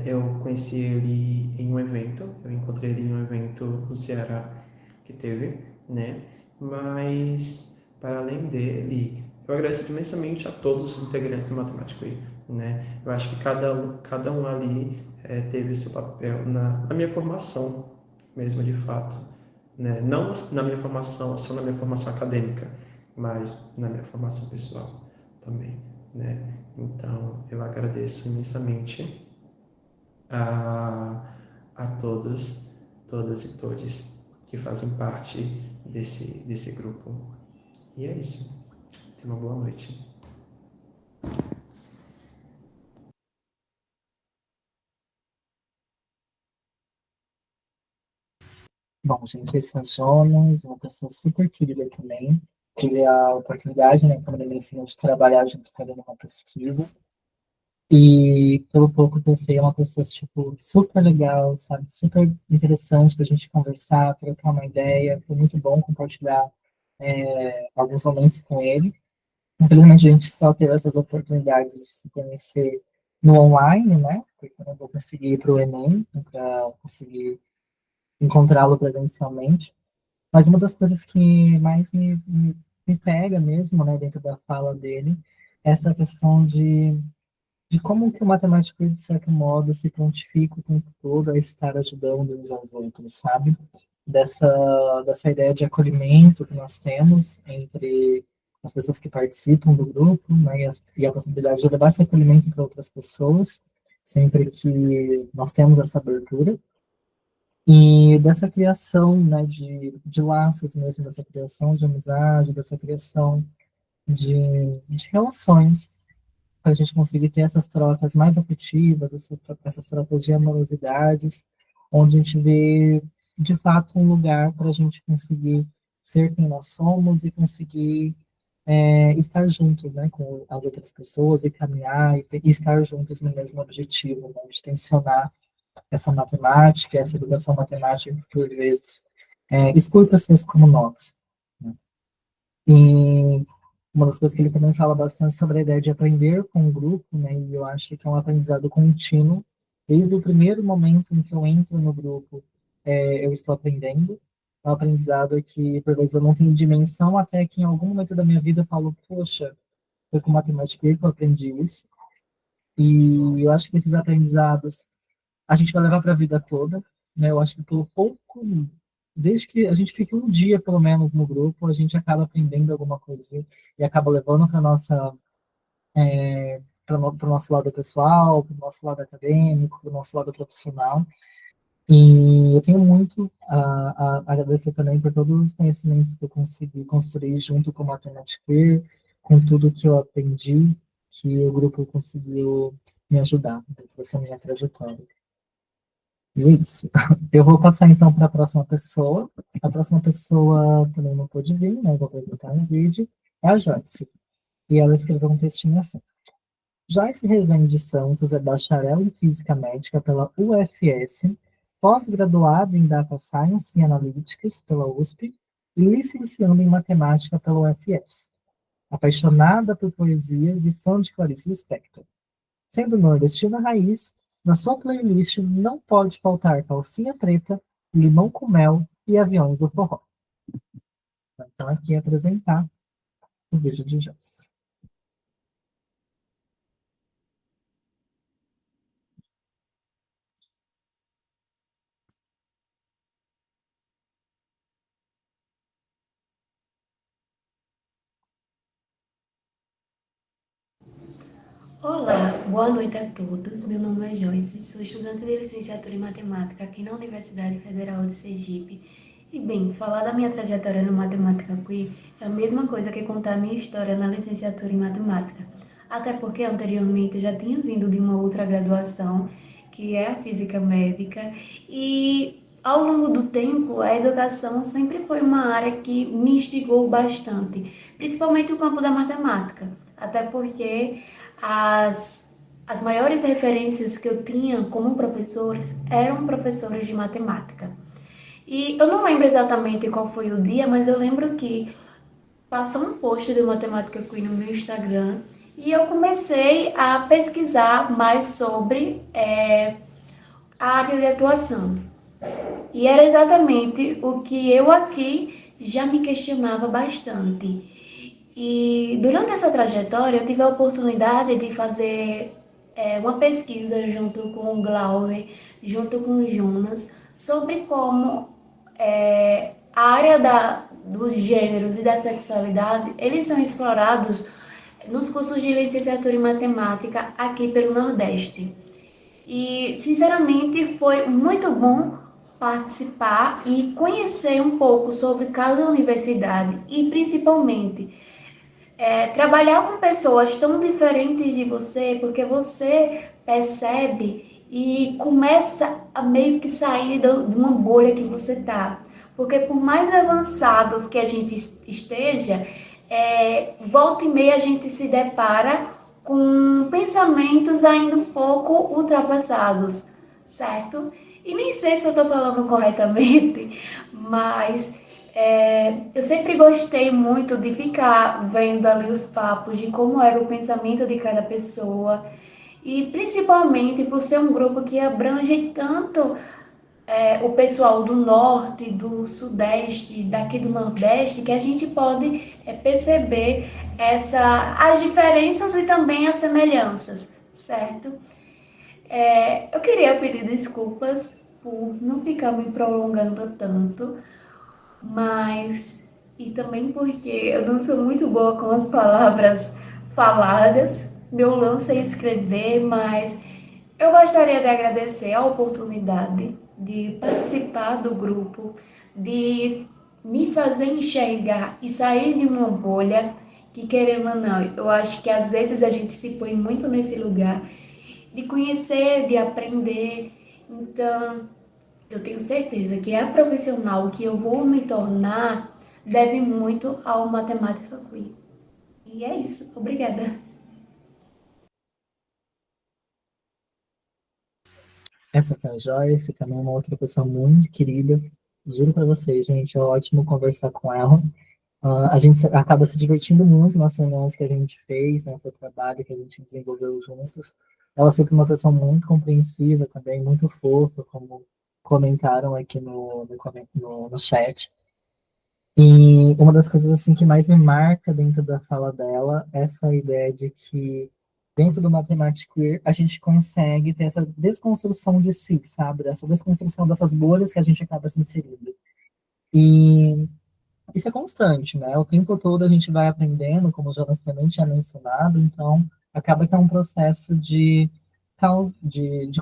Speaker 9: eu conheci ele em um evento, eu encontrei ele em um evento no Ceará que teve, né? Mas, para além dele, eu agradeço imensamente a todos os integrantes do Matemático I, né? Eu acho que cada um ali teve o seu papel na minha formação mesmo, de fato, né? Não na minha formação, só na minha formação acadêmica, mas na minha formação pessoal também, né? Então, eu agradeço imensamente a todos, todas e todes que fazem parte desse grupo. E é isso. Tenha uma boa noite.
Speaker 1: Bom, gente, esse é o Jonas, uma pessoa super querida também. Tive a oportunidade, né, como ele ensinou, de trabalhar junto com ele numa pesquisa. E pelo pouco que eu sei, é uma pessoa, tipo, super legal, sabe? Super interessante da gente conversar, trocar uma ideia. Foi muito bom compartilhar alguns momentos com ele. Infelizmente, a gente só teve essas oportunidades de se conhecer no online, né? Porque eu não vou conseguir ir para o Enem, para conseguir encontrá-lo presencialmente. Mas uma das coisas que mais me pega mesmo, né, dentro da fala dele, é essa questão de como que o matemático, de certo modo, se prontifica o tempo todo a estar ajudando uns aos outros, sabe? Dessa ideia de acolhimento que nós temos entre as pessoas que participam do grupo, né, e a possibilidade de levar esse acolhimento para outras pessoas, sempre que nós temos essa abertura, e dessa criação, né, de laços mesmo, dessa criação de amizade, dessa criação de relações, para a gente conseguir ter essas trocas mais afetivas, essas trocas de amorosidades, onde a gente vê, de fato, um lugar para a gente conseguir ser quem nós somos e conseguir estar junto, né, com as outras pessoas e caminhar e estar juntos no mesmo objetivo, né, de tensionar essa matemática, essa educação matemática que, por vezes, exclui pessoas como nós, né? E uma das coisas que ele também fala bastante sobre a ideia de aprender com o grupo, né? E eu acho que é um aprendizado contínuo. Desde o primeiro momento em que eu entro no grupo, eu estou aprendendo. É um aprendizado que, por vezes, eu não tenho dimensão, até que em algum momento da minha vida eu falo, poxa, foi com matemática que eu aprendi isso. E eu acho que esses aprendizados a gente vai levar para a vida toda, né? Eu acho que pelo pouco, desde que a gente fique um dia, pelo menos, no grupo, a gente acaba aprendendo alguma coisa e acaba levando para nossa para o nosso lado pessoal, para o nosso lado acadêmico, para o nosso lado profissional. E eu tenho muito a agradecer também por todos os conhecimentos que eu consegui construir junto com o Matemática Queer, com tudo que eu aprendi, que o grupo conseguiu me ajudar dentro dessa minha trajetória. E é isso. Eu vou passar então para a próxima pessoa. A próxima pessoa também não pôde vir, né? Vou apresentar um vídeo. É a Joyce. E ela escreveu um textinho assim. Joyce Rezende Santos é bacharel em Física Médica pela UFS, pós-graduado em Data Science e Analytics pela USP e licenciando em Matemática pela UFS. Apaixonada por poesias e fã de Clarice Lispector. Sendo nordestina raiz, na sua playlist não pode faltar Calcinha Preta, Limão com Mel e Aviões do Forró. Então, aqui apresentar o vídeo de Joyce.
Speaker 10: Olá, boa noite a todos. Meu nome é Joyce, sou estudante de licenciatura em matemática aqui na Universidade Federal de Sergipe. E bem, falar da minha trajetória no Matemática Queer é a mesma coisa que contar a minha história na licenciatura em matemática. Até porque anteriormente eu já tinha vindo de uma outra graduação, que é a Física Médica, e ao longo do tempo a educação sempre foi uma área que me instigou bastante, principalmente o campo da matemática. Até porque as maiores referências que eu tinha como professores eram professores de matemática. E eu não lembro exatamente qual foi o dia, mas eu lembro que passou um post do Matemática Queen no meu Instagram e eu comecei a pesquisar mais sobre a área de atuação. E era exatamente o que eu aqui já me questionava bastante. E durante essa trajetória eu tive a oportunidade de fazer uma pesquisa junto com o Glauber, junto com o Jonas, sobre como a área dos gêneros e da sexualidade, eles são explorados nos cursos de licenciatura em matemática aqui pelo Nordeste. E, sinceramente, foi muito bom participar e conhecer um pouco sobre cada universidade e, principalmente, trabalhar com pessoas tão diferentes de você, porque você percebe e começa a meio que sair de uma bolha que você tá. Porque por mais avançados que a gente esteja, volta e meia a gente se depara com pensamentos ainda um pouco ultrapassados, certo? E nem sei se eu estou falando corretamente, mas eu sempre gostei muito de ficar vendo ali os papos de como era o pensamento de cada pessoa e principalmente por ser um grupo que abrange tanto o pessoal do norte, do sudeste, daqui do nordeste, que a gente pode perceber as diferenças e também as semelhanças, certo? Eu queria pedir desculpas por não ficar me prolongando tanto, mas e também porque eu não sou muito boa com as palavras faladas, meu lance é escrever, mas eu gostaria de agradecer a oportunidade de participar do grupo, de me fazer enxergar e sair de uma bolha que, querendo ou não, eu acho que às vezes a gente se põe muito nesse lugar de conhecer, de aprender. Então, eu tenho certeza que a profissional que eu vou me tornar deve muito ao Matemática Queen. E é isso. Obrigada.
Speaker 1: Essa foi a Joyce, também é uma outra pessoa muito querida. Juro pra vocês, gente, é ótimo conversar com ela. A gente acaba se divertindo muito nas reuniões que a gente fez, né, o trabalho que a gente desenvolveu juntos. Ela é sempre uma pessoa muito compreensiva também, muito fofa, como comentaram aqui no chat. E uma das coisas assim que mais me marca dentro da fala dela é essa ideia de que dentro do Matemática Queer a gente consegue ter essa desconstrução de si, sabe? Essa desconstrução dessas bolhas que a gente acaba se inserindo. E isso é constante, né? O tempo todo a gente vai aprendendo, como o Jonas também tinha mencionado, então acaba que é um processo de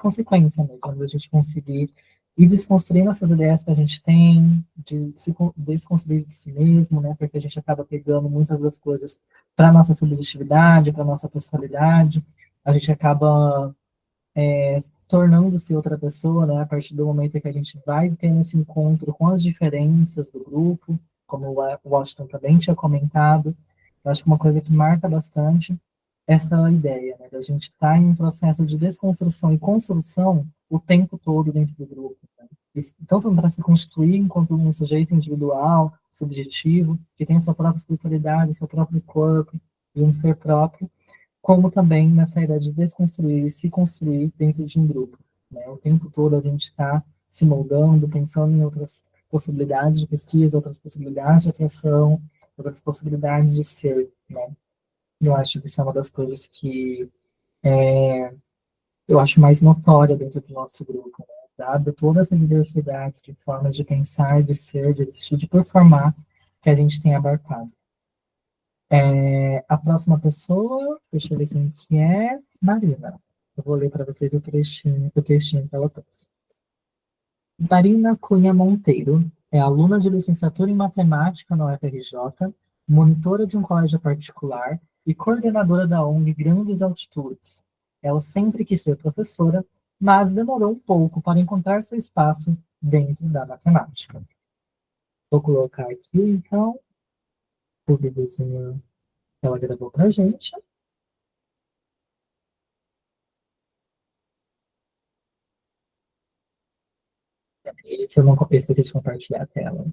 Speaker 1: consequência mesmo, da gente conseguir ir desconstruindo essas ideias que a gente tem, de se desconstruir de si mesmo, né? Porque a gente acaba pegando muitas das coisas para nossa subjetividade, para nossa personalidade, a gente acaba tornando-se outra pessoa, né? A partir do momento que a gente vai tendo esse encontro com as diferenças do grupo, como o Washington também tinha comentado, eu acho que uma coisa que marca bastante essa ideia, né, da gente estar em um processo de desconstrução e construção o tempo todo dentro do grupo, né? Tanto para se constituir enquanto um sujeito individual, subjetivo, que tem sua própria espiritualidade, seu próprio corpo e um ser próprio, como também nessa ideia de desconstruir e se construir dentro de um grupo, né? O tempo todo a gente está se moldando, pensando em outras possibilidades de pesquisa, outras possibilidades de atuação, outras possibilidades de ser, né? Eu acho que isso é uma das coisas que eu acho mais notória dentro do nosso grupo, né? Dada toda essa diversidade de formas de pensar, de ser, de existir, de performar que a gente tem abarcado. A próxima pessoa, deixa eu ver quem que é, Marina. Eu vou ler para vocês o textinho que ela trouxe. Marina Cunha Monteiro é aluna de licenciatura em matemática na UFRJ, monitora de um colégio particular e coordenadora da ONG Grandes Altitudes. Ela sempre quis ser professora, mas demorou um pouco para encontrar seu espaço dentro da matemática. Vou colocar aqui, então, o videozinho que ela gravou para a gente. que eu não esqueci de compartilhar a tela.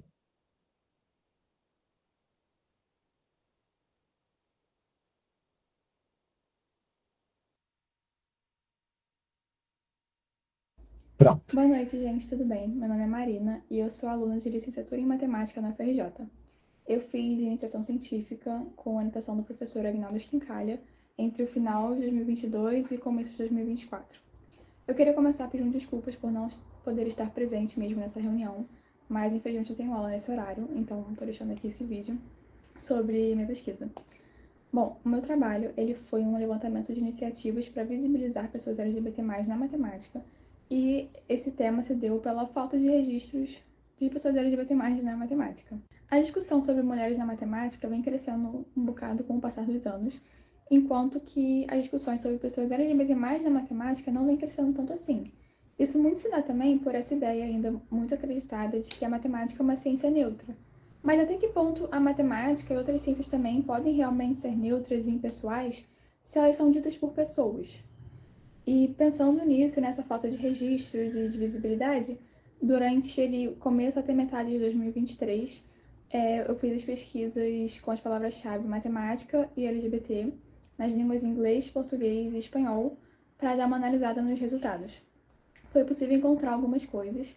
Speaker 1: Pronto.
Speaker 11: Boa noite, gente, tudo bem? Meu nome é Marina e eu sou aluna de licenciatura em matemática na UFRJ. Eu fiz iniciação científica com a orientação do professor Aguinaldo Quincalha entre o final de 2022 e começo de 2024. Eu queria começar pedindo desculpas por não poder estar presente mesmo nessa reunião, mas infelizmente eu tenho aula nesse horário, então estou deixando aqui esse vídeo sobre minha pesquisa. Bom, o meu trabalho ele foi um levantamento de iniciativas para visibilizar pessoas LGBT+ na matemática, e esse tema se deu pela falta de registros de pessoas LGBT+ na matemática. A discussão sobre mulheres na matemática vem crescendo um bocado com o passar dos anos, enquanto que as discussões sobre pessoas LGBT+ na matemática não vem crescendo tanto assim. Isso muito se dá também por essa ideia ainda muito acreditada de que a matemática é uma ciência neutra. Mas até que ponto a matemática e outras ciências também podem realmente ser neutras e impessoais se elas são ditas por pessoas? E pensando nisso, nessa falta de registros e de visibilidade, durante o começo até metade de 2023, eu fiz as pesquisas com as palavras-chave matemática e LGBT nas línguas inglês, português e espanhol para dar uma analisada nos resultados. Foi possível encontrar algumas coisas.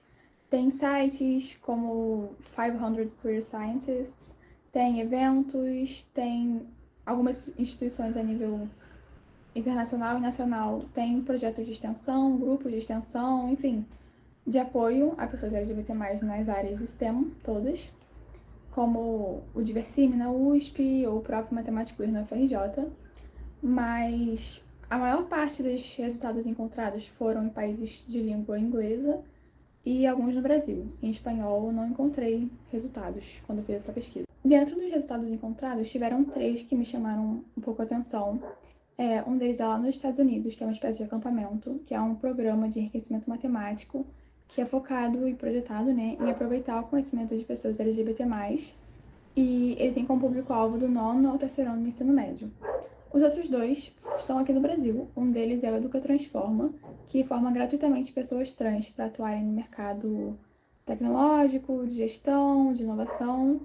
Speaker 11: Tem sites como 500 Queer Scientists, tem eventos, tem algumas instituições a nível internacional e nacional, tem projetos de extensão, grupos de extensão, enfim, de apoio a pessoas LGBT+ nas áreas STEM todas, como o Diversime na USP ou o próprio Matemática Queer na UFRJ, mas a maior parte dos resultados encontrados foram em países de língua inglesa e alguns no Brasil. Em espanhol, eu não encontrei resultados quando eu fiz essa pesquisa. Dentro dos resultados encontrados, tiveram 3 que me chamaram um pouco a atenção. Um deles é lá nos Estados Unidos, que é uma espécie de acampamento, que é um programa de enriquecimento matemático que é focado e projetado, né, em aproveitar o conhecimento de pessoas LGBT+, e ele tem como público-alvo do 9º ao 3º ano do ensino médio. Os outros 2 são aqui no Brasil. Um deles é o Educa Transforma, que forma gratuitamente pessoas trans para atuarem no mercado tecnológico, de gestão, de inovação.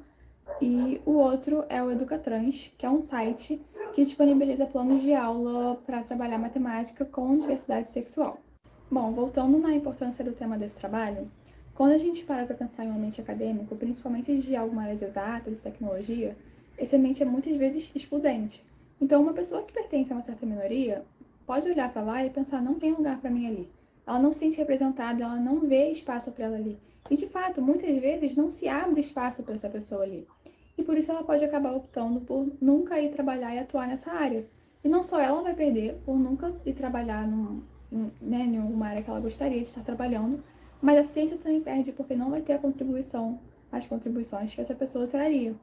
Speaker 11: E o outro é o Educa Trans, que é um site que disponibiliza planos de aula para trabalhar matemática com diversidade sexual. Bom, voltando na importância do tema desse trabalho, quando a gente para pensar em um ambiente acadêmico, principalmente de algumas áreas exatas, tecnologia, esse ambiente é muitas vezes excludente. Então, uma pessoa que pertence a uma certa minoria pode olhar para lá e pensar, não tem lugar para mim ali. Ela não se sente representada, ela não vê espaço para ela ali. E, de fato, muitas vezes não se abre espaço para essa pessoa ali. E por isso ela pode acabar optando por nunca ir trabalhar e atuar nessa área. E não só ela vai perder por nunca ir trabalhar em uma área que ela gostaria de estar trabalhando, mas a ciência também perde porque não vai ter as contribuições que essa pessoa traria.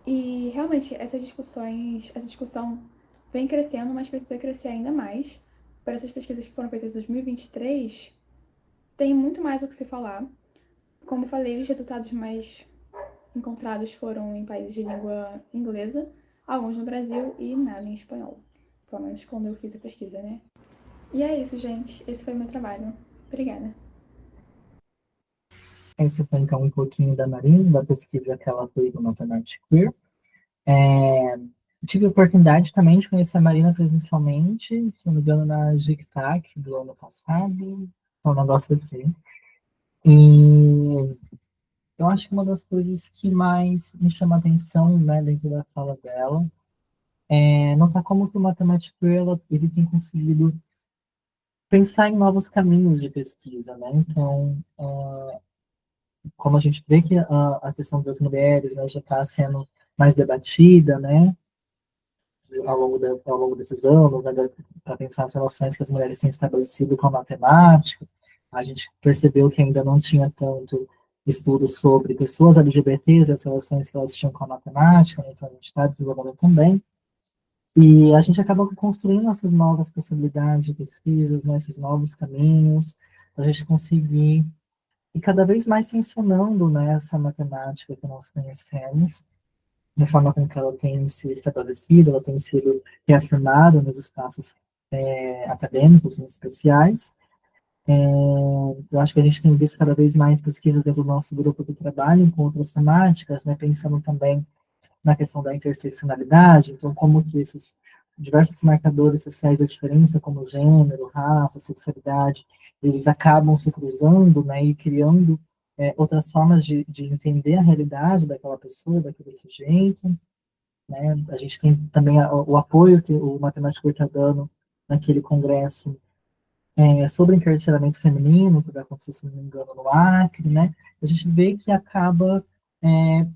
Speaker 11: E realmente essa discussão vem crescendo, mas precisa crescer ainda mais. Para essas pesquisas que foram feitas em 2023, tem muito mais o que se falar. Como eu falei, os resultados mais encontrados foram em países de língua inglesa, alguns no Brasil e nada em espanhol. Pelo menos quando eu fiz a pesquisa, né? E é isso, gente. Esse foi o meu trabalho. Obrigada.
Speaker 1: Esse foi então um pouquinho da Marina, da pesquisa que ela fez no Matemática Queer. Tive a oportunidade também de conhecer a Marina presencialmente, se não me engano, na GICTAC do ano passado, um negócio assim. E eu acho que uma das coisas que mais me chama a atenção, né, dentro da fala dela, é notar como que o Matemática Queer ele tem conseguido pensar em novos caminhos de pesquisa, né? Então, como a gente vê que a questão das mulheres, né, já está sendo mais debatida, né, ao longo desses anos, né, para pensar as relações que as mulheres têm estabelecido com a matemática, a gente percebeu que ainda não tinha tanto estudo sobre pessoas LGBTs, as relações que elas tinham com a matemática, né, então a gente está desenvolvendo também. E a gente acaba construindo essas novas possibilidades de pesquisas, né, esses novos caminhos, para a gente conseguir e cada vez mais tensionando, né, essa matemática que nós conhecemos, da forma com que ela tem se estabelecido, ela tem sido reafirmada nos espaços acadêmicos, em especiais, Eu acho que a gente tem visto cada vez mais pesquisas dentro do nosso grupo que trabalham com outras temáticas, né, pensando também na questão da interseccionalidade, então como que esses diversos marcadores sociais da diferença, como gênero, raça, sexualidade, eles acabam se cruzando, né, e criando outras formas de entender a realidade daquela pessoa, daquele sujeito, né. A gente tem também o apoio que o Matemático está dando naquele congresso sobre encarceramento feminino, que vai acontecer, se não me engano, no Acre, né? A gente vê que acaba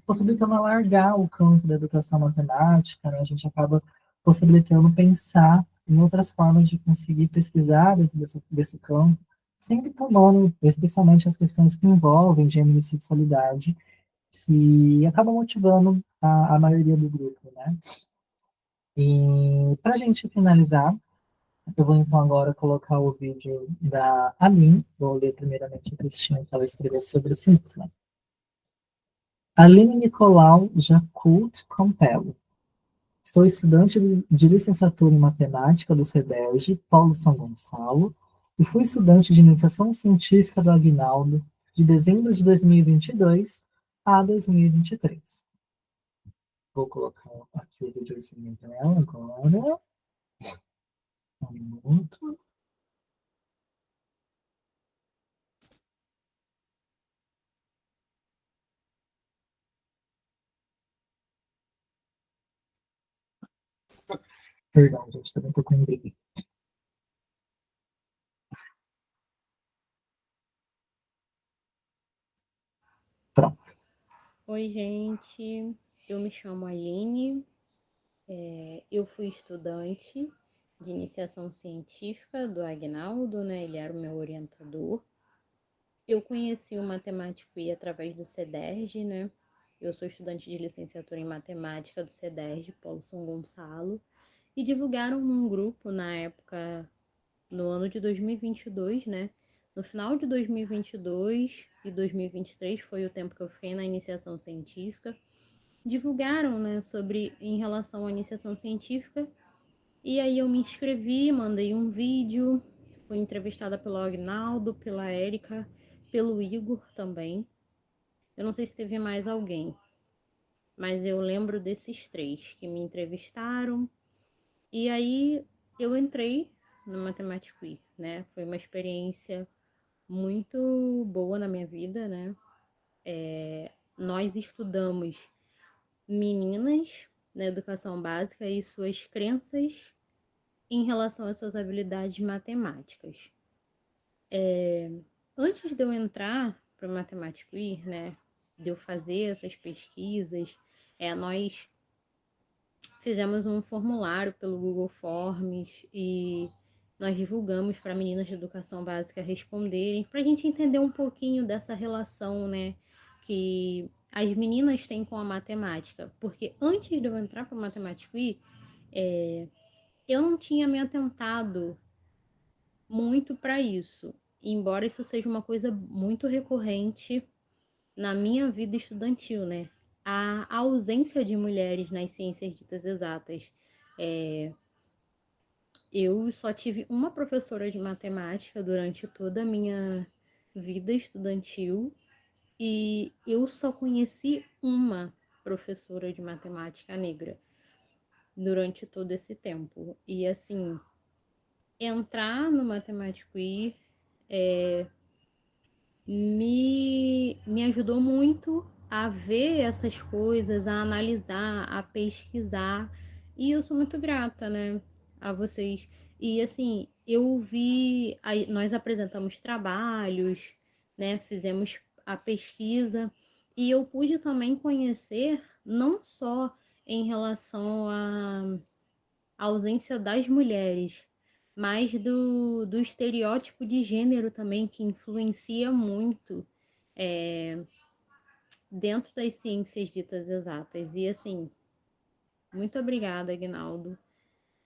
Speaker 1: possibilitando alargar o campo da educação matemática, né? A gente acaba possibilitando pensar em outras formas de conseguir pesquisar dentro desse campo, sempre tomando, especialmente as questões que envolvem gênero e sexualidade, que acabam motivando a maioria do grupo, né? E para a gente finalizar, eu vou então agora colocar o vídeo da Aline. Vou ler primeiramente o textinho que ela escreveu sobre o cisma. Aline Nicolau Jacult Campello. Sou estudante de licenciatura em matemática do CEDERJ, Paulo São Gonçalo, e fui estudante de iniciação científica do Aguinaldo de dezembro de 2022 a 2023. Vou colocar aqui o videozinho dela agora. Um minuto. Perdão, gente, também estou com embriague. Pronto.
Speaker 12: Oi, gente. Eu me chamo Aline. Eu fui estudante de iniciação científica do Agnaldo, né? Ele era o meu orientador. Eu conheci o Matemático I através do CEDERJ, né? Eu sou estudante de licenciatura em matemática do CEDERJ, Paulo São Gonçalo, e divulgaram num grupo na época, no ano de 2022, né? No final de 2022 e 2023 foi o tempo que eu fiquei na iniciação científica. Divulgaram, né, em relação à iniciação científica, e aí eu me inscrevi, mandei um vídeo, fui entrevistada pelo Agnaldo, pela Érica, pelo Igor também. Eu não sei se teve mais alguém, mas eu lembro desses 3 que me entrevistaram, e aí eu entrei no Matemático I, né? Foi uma experiência muito boa na minha vida, né? Nós estudamos meninas na educação básica e suas crenças em relação às suas habilidades matemáticas. Antes de eu entrar para o Matemático I, né, de eu fazer essas pesquisas, nós fizemos um formulário pelo Google Forms e nós divulgamos para meninas de educação básica responderem, para a gente entender um pouquinho dessa relação, né, que as meninas têm com a matemática. Porque antes de eu entrar para o Matemático I, eu não tinha me atentado muito para isso, embora isso seja uma coisa muito recorrente na minha vida estudantil, né? A ausência de mulheres nas ciências ditas exatas. Eu só tive uma professora de matemática durante toda a minha vida estudantil e eu só conheci uma professora de matemática negra durante todo esse tempo. E assim, entrar no Matemático I me ajudou muito a ver essas coisas, a analisar, a pesquisar. E eu sou muito grata, né, a vocês. E assim, nós apresentamos trabalhos, né, fizemos a pesquisa e eu pude também conhecer não só em relação à ausência das mulheres, mas do estereótipo de gênero também, que influencia muito dentro das ciências ditas exatas. E assim, muito obrigada, Aguinaldo.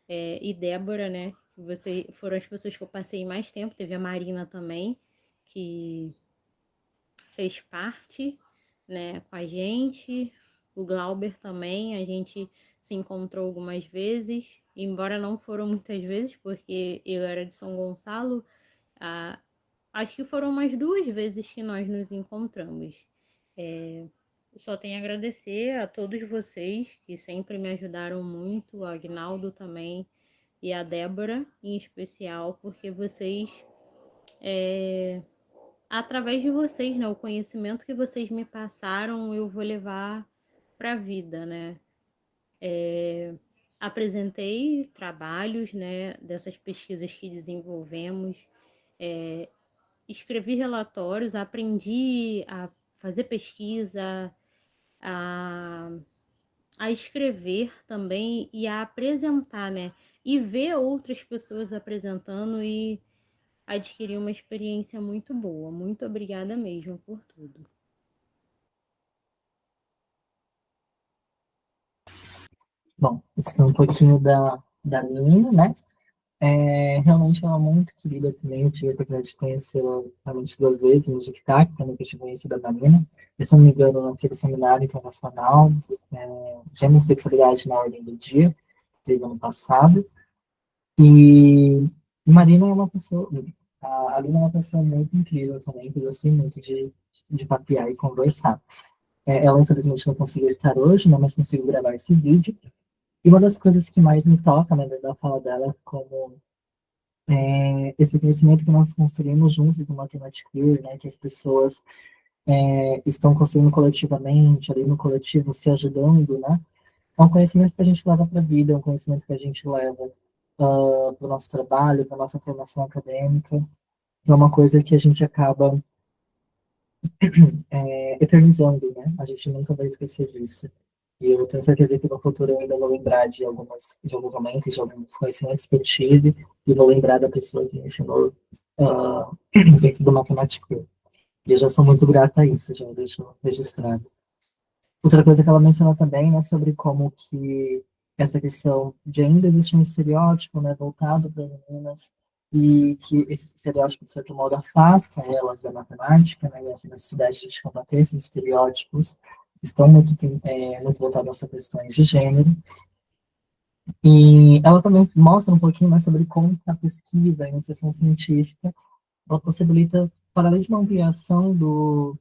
Speaker 12: E Débora, né? Você foram as pessoas que eu passei mais tempo. Teve a Marina também, que fez parte, né, com a gente. O Glauber também, a gente se encontrou algumas vezes, embora não foram muitas vezes, porque eu era de São Gonçalo, Acho que foram umas 2 vezes que nós nos encontramos. Só tenho a agradecer a todos vocês que sempre me ajudaram muito, o Agnaldo também e a Débora em especial, porque vocês, através de vocês, né, o conhecimento que vocês me passaram, eu vou levar para a vida, né? Apresentei trabalhos, né, dessas pesquisas que desenvolvemos, escrevi relatórios, aprendi a fazer pesquisa, a, a escrever também e a apresentar, né? E ver outras pessoas apresentando e adquirir uma experiência muito boa. Muito obrigada mesmo por tudo.
Speaker 1: Bom, esse foi um pouquinho da menina, né? Realmente ela é muito querida também. Eu tive a oportunidade de conhecê-la realmente 2 vezes no JICTAC, também que eu tinha conhecido a Marina. E, se não me engano, naquele seminário internacional Gênero e Sexualidade na Ordem do Dia, que teve ano passado. E Marina é uma pessoa, a Alina é uma pessoa muito incrível também, que eu gostei muito de papear e conversar. Ela, infelizmente, não conseguiu estar hoje, né, mas conseguiu gravar esse vídeo. E uma das coisas que mais me toca, né, da fala dela, é como esse conhecimento que nós construímos juntos do Matemática Queer, né, que as pessoas estão construindo coletivamente, ali no coletivo, se ajudando, né, é um conhecimento que a gente leva para a vida, é um conhecimento que a gente leva para o nosso trabalho, para a nossa formação acadêmica, que é uma coisa que a gente acaba eternizando, né? A gente nunca vai esquecer disso. E eu tenho certeza que no futuro eu ainda vou lembrar de alguns momentos, de alguns conhecimentos que eu tive, e vou lembrar da pessoa que me ensinou dentro do matemático. E eu já sou muito grata a isso, já deixo registrado. Outra coisa que ela mencionou também, né, sobre como que essa questão de ainda existir um estereótipo, né, voltado para meninas, e que esse estereótipo, de certo modo, afasta elas da matemática, né, e essa necessidade de a gente combater esses estereótipos, estão muito voltados a essas questões de gênero. E ela também mostra um pouquinho mais sobre como a pesquisa, a iniciação científica, ela possibilita, para além de uma ampliação do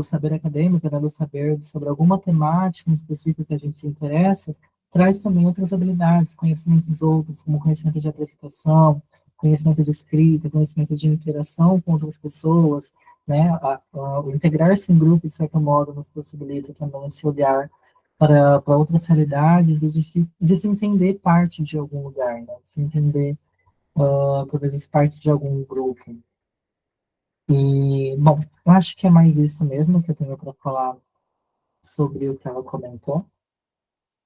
Speaker 1: saber acadêmico, né, do saber sobre alguma temática em específico que a gente se interessa, traz também outras habilidades, conhecimentos outros, como conhecimento de apresentação, conhecimento de escrita, conhecimento de interação com outras pessoas, né, o integrar-se em grupo, de certo modo, nos possibilita também esse olhar para outras realidades e de se entender parte de algum lugar, né, de se entender, por vezes, parte de algum grupo. E, bom, eu acho que é mais isso mesmo que eu tenho para falar sobre o que ela comentou.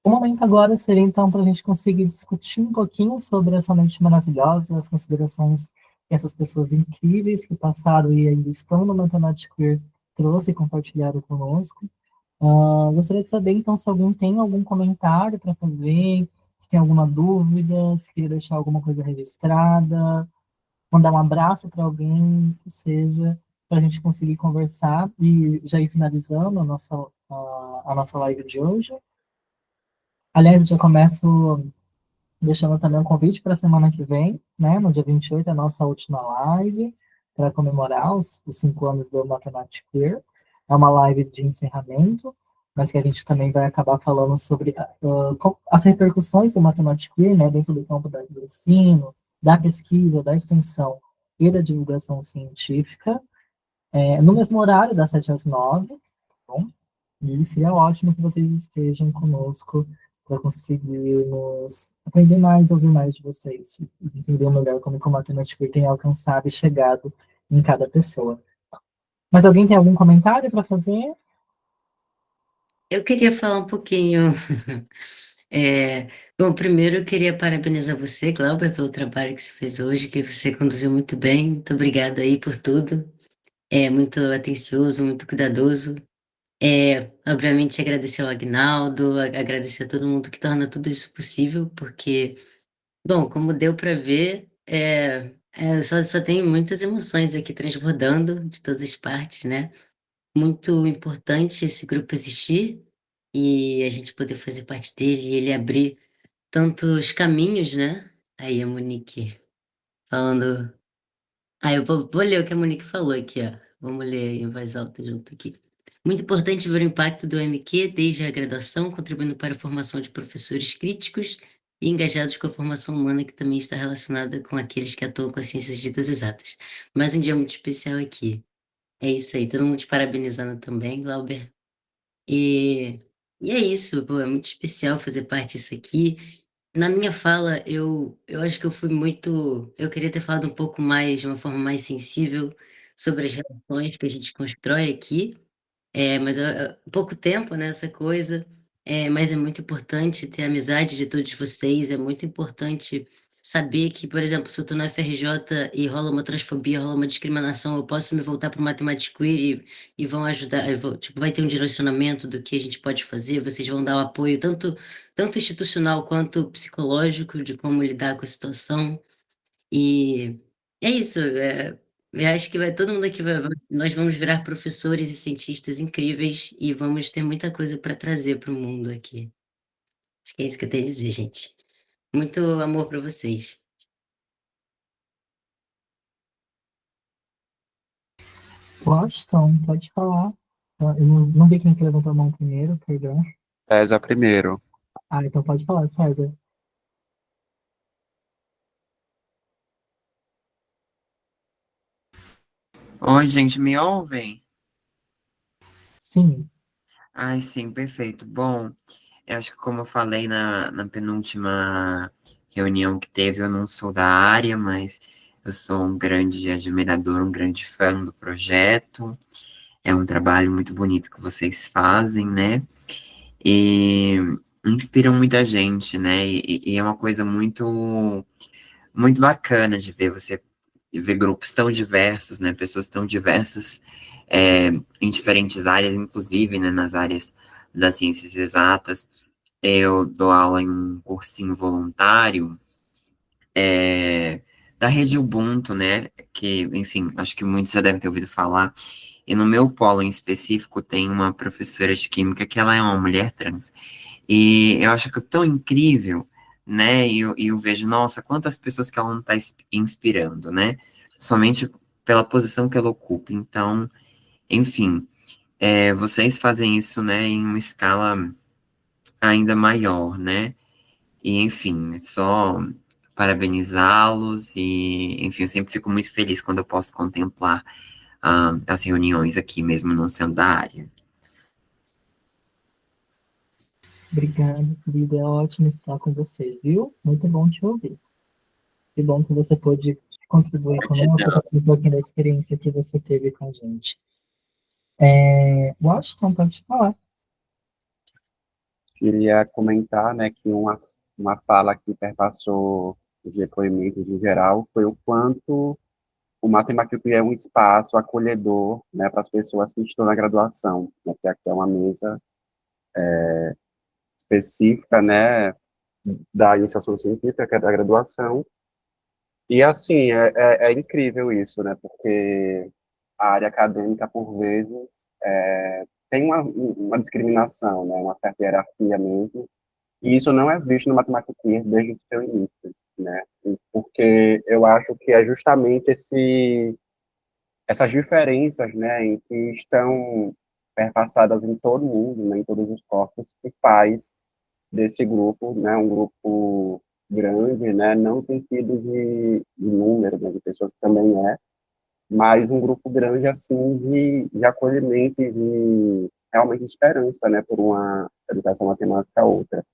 Speaker 1: O momento agora seria, então, para a gente conseguir discutir um pouquinho sobre essa noite maravilhosa, as considerações que essas pessoas incríveis que passaram e ainda estão no Matemática Queer trouxe e compartilharam conosco. Gostaria de saber, então, se alguém tem algum comentário para fazer, se tem alguma dúvida, se queria deixar alguma coisa registrada, mandar um abraço para alguém, que seja, para a gente conseguir conversar e já ir finalizando a nossa live de hoje. Aliás, eu já começo deixando também um convite para a semana que vem, né, no dia 28, a nossa última live, para comemorar os 5 anos do Matemática Queer. É uma live de encerramento, mas que a gente também vai acabar falando sobre as repercussões do Matemática Queer, né, dentro do campo do ensino, da pesquisa, da extensão e da divulgação científica, no mesmo horário, das 7 às 9, tá bom? E seria ótimo que vocês estejam conosco para conseguirmos aprender mais, ouvir mais de vocês, e entender melhor como que o Matemática tem alcançado e chegado em cada pessoa. Mas alguém tem algum comentário para fazer?
Speaker 4: Eu queria falar um pouquinho. Bom, primeiro eu queria parabenizar você, Glauber, pelo trabalho que você fez hoje, que você conduziu muito bem. Muito obrigada aí por tudo. É muito atencioso, muito cuidadoso. Obviamente agradecer ao Agnaldo, agradecer a todo mundo que torna tudo isso possível, porque, bom, como deu para ver, só tem muitas emoções aqui transbordando de todas as partes, né? Muito importante esse grupo existir e a gente poder fazer parte dele e ele abrir tantos caminhos, né? Aí a Monique falando Eu vou ler o que a Monique falou aqui, ó. Vamos ler em voz alta junto aqui. Muito importante ver o impacto do MQ desde a graduação, contribuindo para a formação de professores críticos e engajados com a formação humana, que também está relacionada com aqueles que atuam com as ciências ditas exatas. Mais um dia muito especial aqui. É isso aí, todo mundo te parabenizando também, Glauber. E, e é isso, pô, é muito especial fazer parte disso aqui. Na minha fala, eu acho que eu fui muito. Eu queria ter falado um pouco mais, de uma forma mais sensível, sobre as relações que a gente constrói aqui. Mas pouco tempo nessa coisa, mas é muito importante ter a amizade de todos vocês, é muito importante saber que, por exemplo, se eu estou na FRJ e rola uma transfobia, rola uma discriminação, eu posso me voltar para o Matemática Queer e vão ajudar, tipo, vai ter um direcionamento do que a gente pode fazer, vocês vão dar o apoio tanto institucional quanto psicológico de como lidar com a situação. E é isso. Eu acho que vai todo mundo aqui nós vamos virar professores e cientistas incríveis e vamos ter muita coisa para trazer para o mundo aqui. Acho que é isso que eu tenho a dizer, gente. Muito amor para vocês.
Speaker 1: Washington, pode falar. Eu não vi quem que levantou a mão primeiro, perdão.
Speaker 2: César primeiro.
Speaker 1: Então pode falar, César.
Speaker 13: Oi, gente, me ouvem?
Speaker 1: Sim.
Speaker 13: Ai, sim, perfeito. Bom, eu acho que como eu falei na penúltima reunião que teve, eu não sou da área, mas eu sou um grande admirador, um grande fã do projeto. É um trabalho muito bonito que vocês fazem, né? E inspiram muita gente, né? E é uma coisa muito bacana de ver você ver grupos tão diversos, né? Pessoas tão diversas em diferentes áreas, inclusive, né, nas áreas das ciências exatas. Eu dou aula em um cursinho voluntário da rede Ubuntu, né? Que, enfim, acho que muitos já devem ter ouvido falar. E no meu polo em específico tem uma professora de química que ela é uma mulher trans. E eu acho que é tão incrível, né? E eu vejo, nossa, quantas pessoas que ela não está inspirando, né? Somente pela posição que ela ocupa. Então, enfim, vocês fazem isso, né, em uma escala ainda maior, né? E, enfim, é só parabenizá-los e, enfim, eu sempre fico muito feliz quando eu posso contemplar as reuniões aqui, mesmo não sendo da área.
Speaker 1: Obrigado, querida. É ótimo estar com você, viu? Muito bom te ouvir. Que bom que você pôde contribuir conosco, um pouquinho da experiência que você teve com a gente. Washington, pode falar.
Speaker 2: Queria comentar, né, que uma fala que perpassou os depoimentos em geral foi o quanto o Matemática é um espaço acolhedor, né, para as pessoas que estão na graduação, né, que aqui é uma mesa específica, né, da iniciação científica, que é da graduação. E, assim, é incrível isso, né, porque a área acadêmica, por vezes, tem uma discriminação, né, uma certa hierarquia mesmo, e isso não é visto no Matemática desde o seu início, né, porque eu acho que é justamente essas diferenças, né, em que estão perpassadas em todo mundo, né, em todos os corpos, que faz desse grupo, né, um grupo grande, né, não no sentido de número, né, de pessoas que também mas um grupo grande, assim, de acolhimento e de realmente esperança, né, por uma educação matemática outra.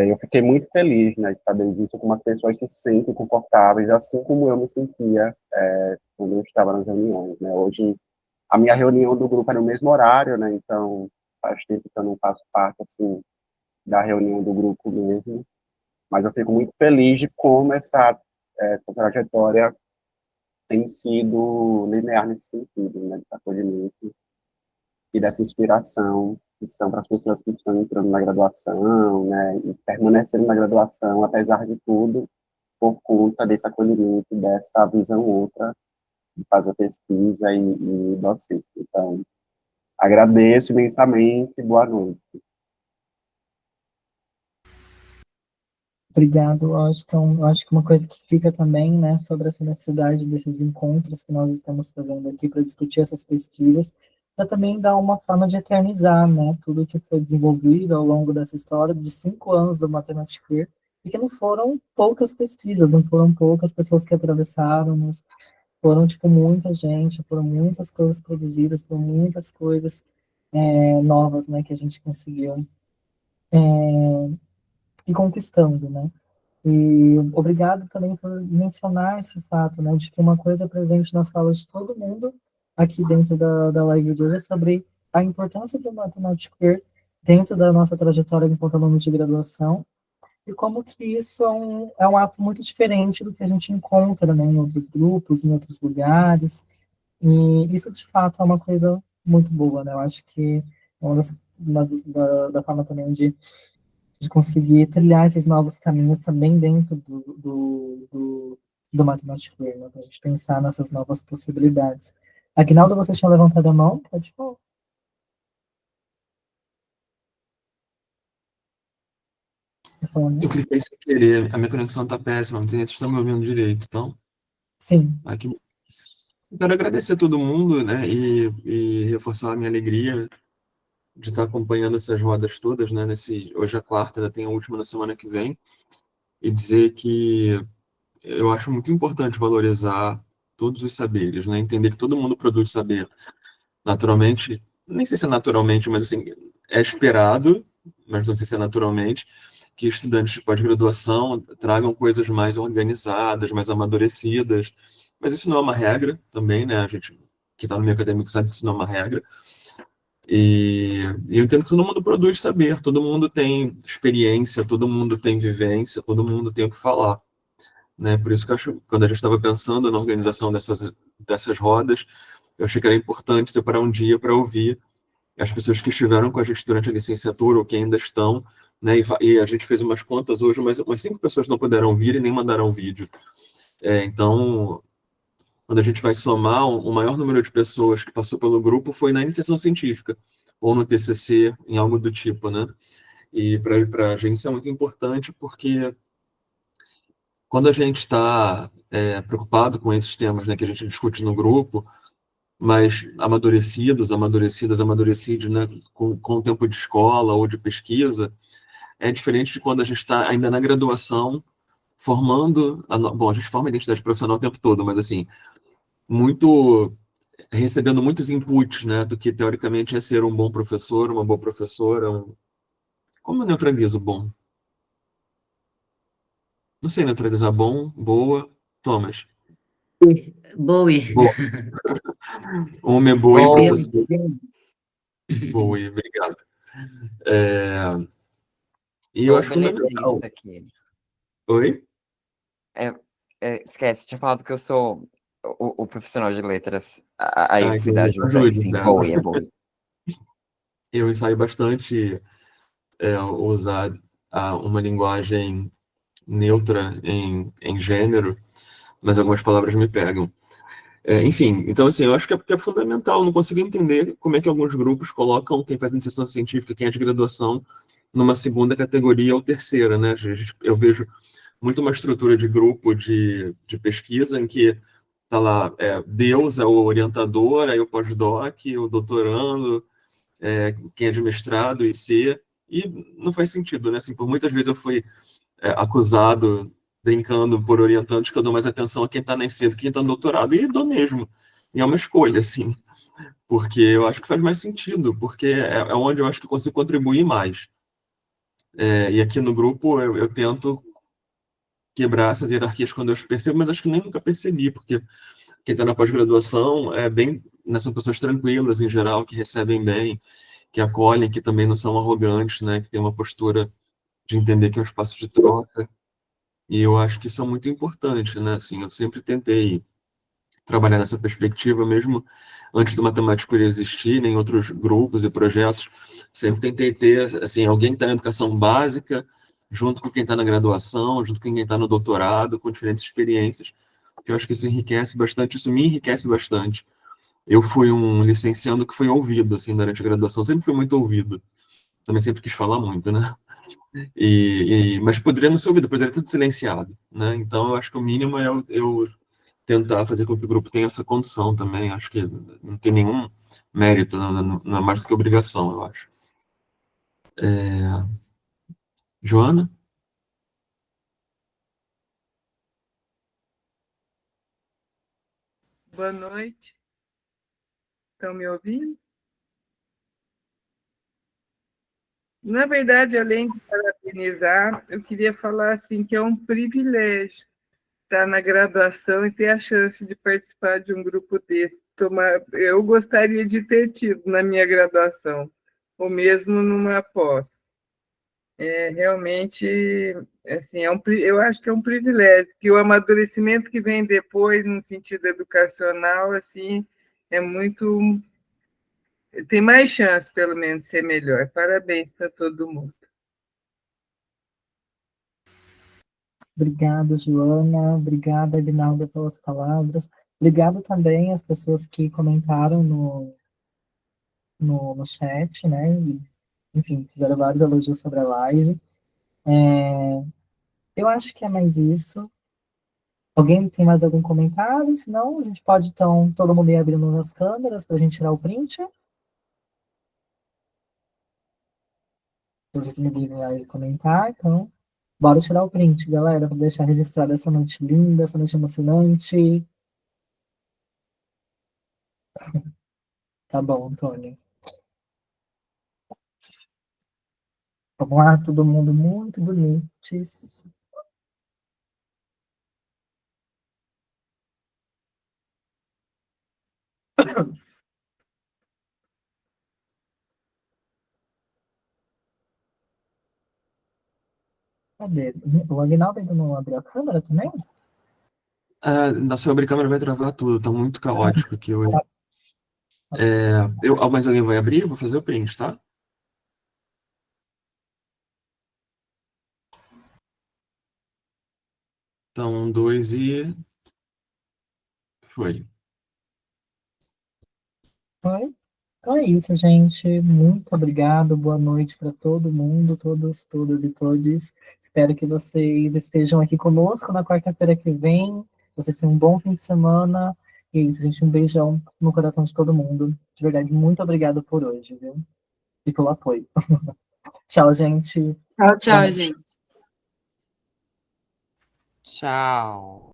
Speaker 2: Eu fiquei muito feliz, né, de saber disso, como as pessoas se sentem confortáveis, assim como eu me sentia quando eu estava nas reuniões, né. Hoje, a minha reunião do grupo é no mesmo horário, né, então faz tempo que eu não faço parte, assim, da reunião do grupo mesmo, mas eu fico muito feliz de como essa trajetória tem sido linear nesse sentido, né, de acolhimento e dessa inspiração que são para as pessoas que estão entrando na graduação, né, e permanecendo na graduação, apesar de tudo, por conta desse acolhimento, dessa visão outra de fazer pesquisa e docência. Então, agradeço imensamente, boa noite.
Speaker 1: Obrigado, Washington. Eu acho que uma coisa que fica também, né, sobre essa necessidade desses encontros que nós estamos fazendo aqui para discutir essas pesquisas, é também dar uma forma de eternizar, né, tudo que foi desenvolvido ao longo dessa história de 5 anos do Matemática Queer, e que não foram poucas pesquisas, não foram poucas pessoas que atravessaram, mas foram, tipo, muita gente, foram muitas coisas produzidas, foram muitas coisas novas, né, que a gente conseguiu ir conquistando, né. E obrigado também por mencionar esse fato, né, de que uma coisa é presente nas falas de todo mundo aqui dentro da live de hoje é sobre a importância do matemática queer dentro da nossa trajetória enquanto alunos de graduação e como que isso é um ato muito diferente do que a gente encontra, né, em outros grupos, em outros lugares. E isso, de fato, é uma coisa muito boa, né? Eu acho que é da forma também de conseguir trilhar esses novos caminhos também dentro do Matemática Queer, né? Para a gente pensar nessas novas possibilidades. Aguinaldo, você tinha levantado a mão? Pode falar.
Speaker 14: Eu cliquei sem querer, a minha conexão tá péssima, não sei se vocês estão me ouvindo direito, então?
Speaker 1: Sim.
Speaker 14: Aqui. Eu quero agradecer a todo mundo, né, e reforçar a minha alegria de estar acompanhando essas rodas todas, né, hoje é a quarta, ainda tem a última na semana que vem, e dizer que eu acho muito importante valorizar todos os saberes, né, entender que todo mundo produz saber naturalmente, nem sei se é naturalmente, mas assim, é esperado, mas não sei se é naturalmente, que estudantes de pós-graduação tragam coisas mais organizadas, mais amadurecidas, mas isso não é uma regra também, né, a gente que está no meio acadêmico sabe que isso não é uma regra, e eu entendo que todo mundo produz saber, todo mundo tem experiência, todo mundo tem vivência, todo mundo tem o que falar, né? Por isso que eu acho, quando a gente estava pensando na organização dessas rodas, eu achei que era importante separar um dia para ouvir as pessoas que estiveram com a gente durante a licenciatura ou que ainda estão, né? E a gente fez umas contas hoje, mas umas 5 pessoas não puderam vir e nem mandaram vídeo. Então, quando a gente vai somar, o maior número de pessoas que passou pelo grupo foi na iniciação científica, ou no TCC, em algo do tipo, né? E para a gente isso é muito importante, porque quando a gente está preocupado com esses temas, né, que a gente discute no grupo, mas amadurecidos, né, com o tempo de escola ou de pesquisa, é diferente de quando a gente está ainda na graduação, formando, bom, a gente forma a identidade profissional o tempo todo, mas assim, recebendo muitos inputs, né, do que teoricamente é ser um bom professor, uma boa professora, como eu neutralizo bom? Não sei neutralizar bom, boa, Thomas.
Speaker 4: Bowie.
Speaker 14: Boa. Homem é boa e
Speaker 2: Bowie.
Speaker 14: professor. Bowie, obrigado. E eu
Speaker 13: Sou
Speaker 14: acho fundamental.
Speaker 13: beletrista aqui.
Speaker 14: Oi?
Speaker 13: Esquece, tinha falado que eu sou o profissional de letras. Aí fui dar ajuda.
Speaker 14: ajude,
Speaker 13: Enfim,
Speaker 14: né?
Speaker 13: Bowie, é Bowie.
Speaker 14: Eu ensaio bastante usar uma linguagem neutra em gênero, mas algumas palavras me pegam. Enfim, então assim, eu acho que é fundamental, não consigo entender como é que alguns grupos colocam quem faz iniciação científica, quem é de graduação, numa segunda categoria ou terceira, né? Eu vejo muito uma estrutura de grupo de pesquisa em que tá lá, Deus é o orientador, aí o pós-doc, o doutorando, quem é de mestrado, IC, e não faz sentido, né? Assim, por muitas vezes eu fui acusado, brincando por orientantes, que eu dou mais atenção a quem está na IC do que quem está no doutorado, e dou mesmo. E é uma escolha, assim, porque eu acho que faz mais sentido, porque é onde eu acho que eu consigo contribuir mais. E aqui no grupo eu tento quebrar essas hierarquias quando eu percebo, mas acho que nem nunca percebi, porque quem está na pós-graduação são pessoas tranquilas, em geral, que recebem bem, que acolhem, que também não são arrogantes, né, que tem uma postura de entender que é um espaço de troca. E eu acho que isso é muito importante, né? Assim, eu sempre tentei trabalhar nessa perspectiva, mesmo antes do Matemática existir, em outros grupos e projetos, sempre tentei ter, assim, alguém que está na educação básica, junto com quem está na graduação, junto com quem está no doutorado, com diferentes experiências. Eu acho que isso enriquece bastante, isso me enriquece bastante. Eu fui um licenciando que foi ouvido, assim, durante a graduação, sempre fui muito ouvido. Também sempre quis falar muito, né? Mas poderia não ser ouvido, poderia tudo silenciado, né? Então, eu acho que o mínimo é eu tentar fazer com que o grupo tenha essa condição também. Acho que não tem nenhum mérito, não é mais do que obrigação, eu acho. Joana?
Speaker 15: Boa noite. Estão me ouvindo? Na verdade, além de parabenizar, eu queria falar assim que é um privilégio estar na graduação e ter a chance de participar de um grupo desse. Eu gostaria de ter tido na minha graduação, ou mesmo numa pós. Realmente, assim, eu acho que é um privilégio, que o amadurecimento que vem depois, no sentido educacional, assim, é muito. Tem mais chance, pelo menos, de ser melhor. Parabéns para todo mundo.
Speaker 1: Obrigada, Joana. Obrigada, Aguinaldo, pelas palavras. Obrigado também às pessoas que comentaram no chat, né? E, enfim, fizeram vários elogios sobre a live. Eu acho que é mais isso. Alguém tem mais algum comentário? Se não, a gente pode, então, todo mundo ir abrindo as câmeras para a gente tirar o print. Vocês me digam aí comentar, então, bora tirar o print, galera, para deixar registrada essa noite linda, essa noite emocionante. Tá bom, Antônio. Vamos lá, todo mundo muito bonitos. Cadê? O Aguinaldo ainda não abriu a câmera também?
Speaker 14: Se eu abrir câmera vai travar tudo, tá muito caótico aqui hoje. Mais alguém vai abrir? Eu vou fazer o print, tá? Então, 1, 2 e... Foi.
Speaker 1: Foi? Então é isso, gente. Muito obrigado. Boa noite para todo mundo, todos, todas e todes. Espero que vocês estejam aqui conosco na quarta-feira que vem. Vocês tenham um bom fim de semana. E é isso, gente. Um beijão no coração de todo mundo. De verdade, muito obrigado por hoje, viu? E pelo apoio. Tchau, gente.
Speaker 3: Tchau, tchau, gente.
Speaker 2: Tchau.